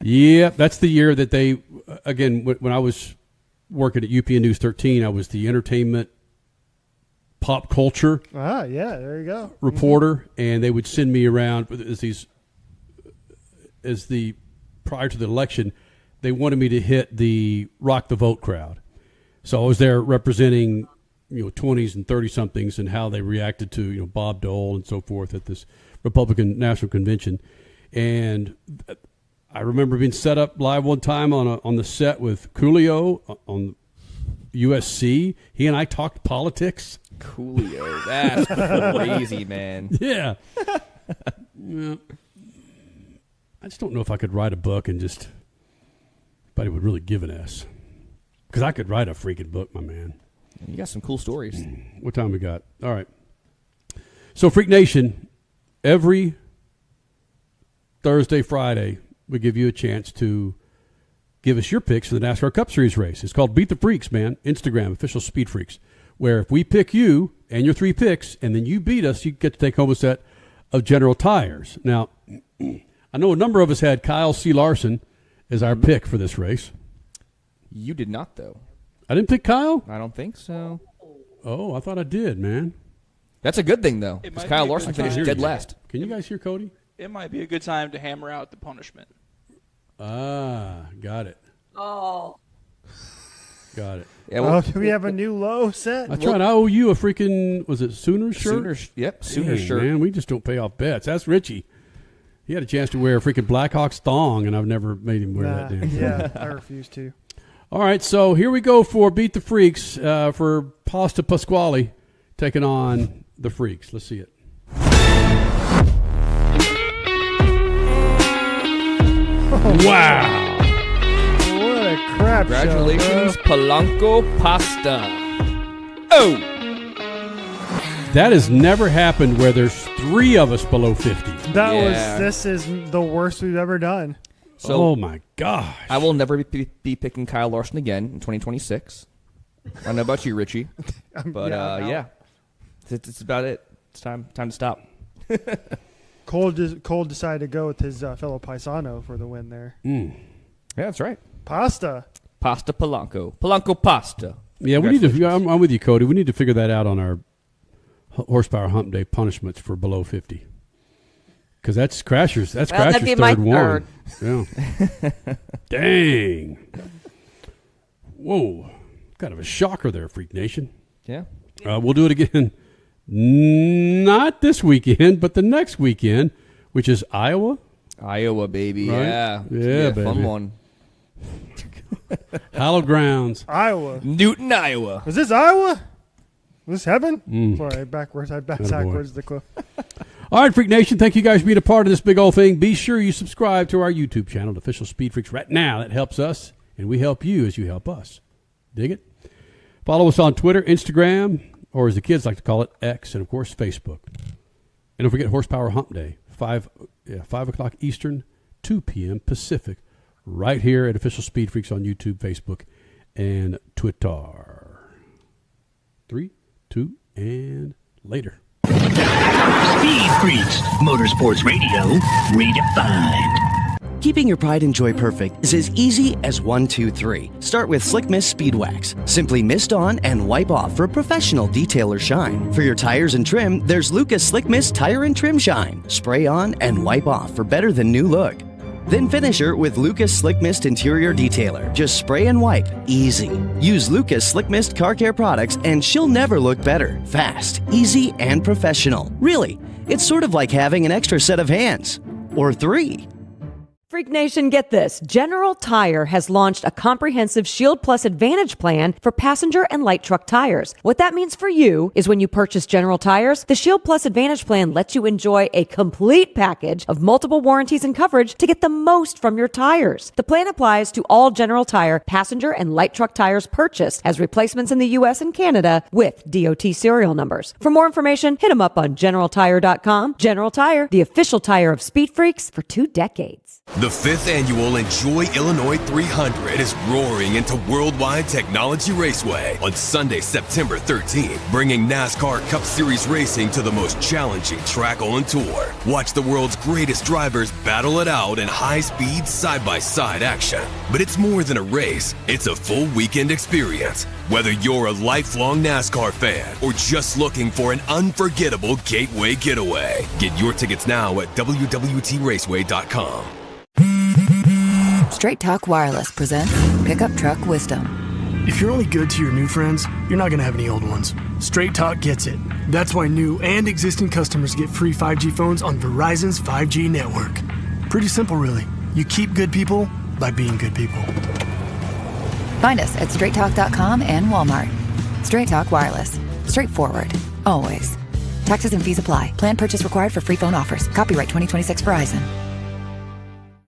Yeah, that's the year that they, again, when I was working at UPN News 13, I was the entertainment pop culture yeah, there you go. reporter, and they would send me around prior to the election, they wanted me to hit the Rock the Vote crowd. So I was there representing 20s and 30-somethings and how they reacted to, Bob Dole and so forth at this Republican National Convention. And I remember being set up live one time on the set with Coolio on USC. He and I talked politics. Coolio. That's crazy, man. Yeah. Yeah. I just don't know if I could write a book and just anybody would really give an S. Because I could write a freaking book, my man. You got some cool stories. What time we got? All right. So, Freak Nation, every Thursday, Friday, we give you a chance to give us your picks for the NASCAR Cup Series race. It's called Beat the Freaks, man. Instagram, official SpeedFreaks. Where if we pick you and your 3 picks, and then you beat us, you get to take home a set of General Tires. Now, I know a number of us had Kyle C. Larson as our pick for this race. You did not, though. I didn't pick Kyle? I don't think so. Oh, I thought I did, man. That's a good thing, though, because Kyle Larson finished dead last. Can you guys hear Cody? It might be a good time to hammer out the punishment. Ah, got it. Oh. Got it. Yeah, well, do we have a new low set? That's right. I owe you a freaking, was it Sooners shirt? Sooners, yep, Sooners Dang, shirt. Man, we just don't pay off bets. That's Richie. He had a chance to wear a freaking Blackhawks thong, and I've never made him wear that damn thing. Yeah, I refuse to. All right, so here we go for Beat the Freaks for Pasta Pasquale taking on the Freaks. Let's see it. Wow. What a crap Congratulations, show, Polanco Pasta. Oh! That has never happened where there's 3 of us below 50. This is the worst we've ever done. So, oh, my gosh. I will never be picking Kyle Larson again in 2026. I don't know about you, Richie. But, yeah. It's about it. It's time to stop. Cole decided to go with his fellow paisano for the win there. Mm. Yeah, that's right. Pasta Polanco. Polanco pasta. Yeah, we need to. I'm with you, Cody. We need to figure that out on our horsepower hump day punishments for below 50. Because that's Crasher's. That's Crasher's third one. Yeah. Dang. Whoa. Kind of a shocker there, Freak Nation. Yeah. We'll do it again. Not this weekend, but the next weekend, which is Iowa. Iowa, baby. Right? Yeah. Yeah, baby. Fun one. Hallowed grounds. Iowa. Newton, Iowa. Was this Iowa? Was this heaven? Mm. Sorry, backwards. I backed Attaboy. backwards the cliff. All right, Freak Nation, thank you guys for being a part of this big old thing. Be sure you subscribe to our YouTube channel, Official Speed Freaks, right now. That helps us, and we help you as you help us. Dig it? Follow us on Twitter, Instagram, or as the kids like to call it, X, and, of course, Facebook. And don't forget Horsepower Hump Day, 5 o'clock Eastern, 2 p.m. Pacific, right here at Official Speed Freaks on YouTube, Facebook, and Twitter. 3, 2, and later. Speed Freaks, Motorsports Radio, redefined. Keeping your pride and joy perfect is as easy as 1, 2, 3. Start with Slick Mist Speed Wax. Simply mist on and wipe off for professional detailer shine. For your tires and trim, there's Lucas Slick Mist Tire and Trim Shine. Spray on and wipe off for better than new look. Then finish her with Lucas Slick Mist Interior Detailer. Just spray and wipe. Easy. Use Lucas Slick Mist Car Care products and she'll never look better. Fast, easy, and professional. Really, it's sort of like having an extra set of hands. Or 3. Freak Nation, get this. General Tire has launched a comprehensive Shield Plus Advantage plan for passenger and light truck tires. What that means for you is when you purchase General Tires, the Shield Plus Advantage plan lets you enjoy a complete package of multiple warranties and coverage to get the most from your tires. The plan applies to all General Tire passenger and light truck tires purchased as replacements in the U.S. and Canada with DOT serial numbers. For more information, hit them up on GeneralTire.com. General Tire, the official tire of Speed Freaks for 2 decades. The 5th annual Enjoy Illinois 300 is roaring into Worldwide Technology Raceway on Sunday, September 13th, bringing NASCAR Cup Series racing to the most challenging track on tour. Watch the world's greatest drivers battle it out in high-speed, side-by-side action. But it's more than a race. It's a full weekend experience. Whether you're a lifelong NASCAR fan or just looking for an unforgettable gateway getaway, get your tickets now at www.raceway.com. Straight Talk Wireless presents Pickup Truck Wisdom. If you're only good to your new friends, you're not going to have any old ones. Straight Talk gets it. That's why new and existing customers get free 5G phones on Verizon's 5G network. Pretty simple, really. You keep good people by being good people. Find us at straighttalk.com and Walmart. Straight Talk Wireless. Straightforward. Always. Taxes and fees apply. Plan purchase required for free phone offers. Copyright 2026 Verizon.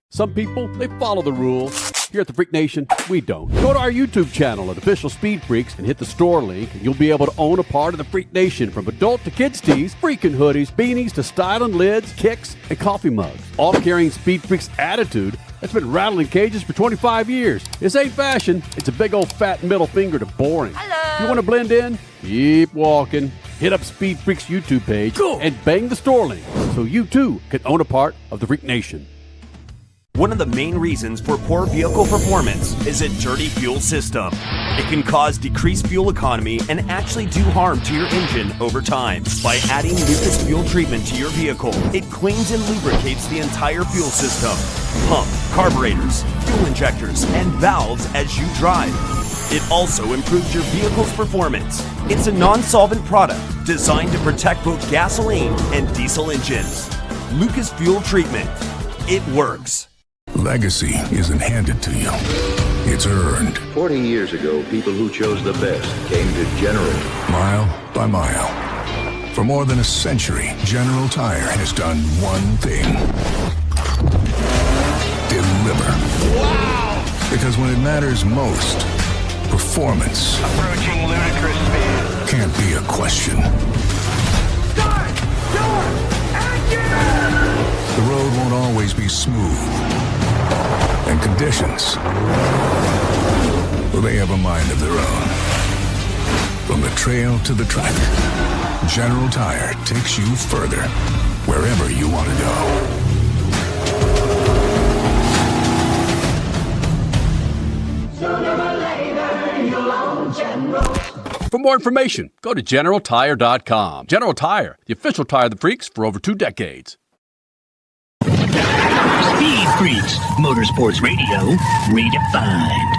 Some people, they follow the rules. Here at the Freak Nation, we don't. Go to our YouTube channel at Official Speed Freaks and hit the store link, and you'll be able to own a part of the Freak Nation, from adult to kids tees, freaking hoodies, beanies to styling lids, kicks, and coffee mugs. All carrying Speed Freaks attitude that's been rattling cages for 25 years. This ain't fashion. It's a big old fat middle finger to boring. Hello. You want to blend in? Keep walking. Hit up Speed Freaks YouTube page and bang the store link so you too can own a part of the Freak Nation. One of the main reasons for poor vehicle performance is a dirty fuel system. It can cause decreased fuel economy and actually do harm to your engine over time. By adding Lucas fuel treatment to your vehicle, it cleans and lubricates the entire fuel system, pump, carburetors, fuel injectors, and valves as you drive. It also improves your vehicle's performance. It's a non-solvent product designed to protect both gasoline and diesel engines. Lucas Fuel Treatment. It works. Legacy isn't handed to you. It's earned. 40 years ago, people who chose the best came to General. Mile by mile. For more than a century, General Tire has done one thing. Deliver. Wow! Because when it matters most, performance Approaching ludicrous speed. can't be a question. The road won't always be smooth. And conditions, well, they have a mind of their own. From the trail to the track, General Tire takes you further, wherever you want to go. Sooner or later, you'll own General. For more information, go to GeneralTire.com. General Tire, the official tire of the freaks for over 2 decades. Speed Freaks, Motorsports Radio, redefined.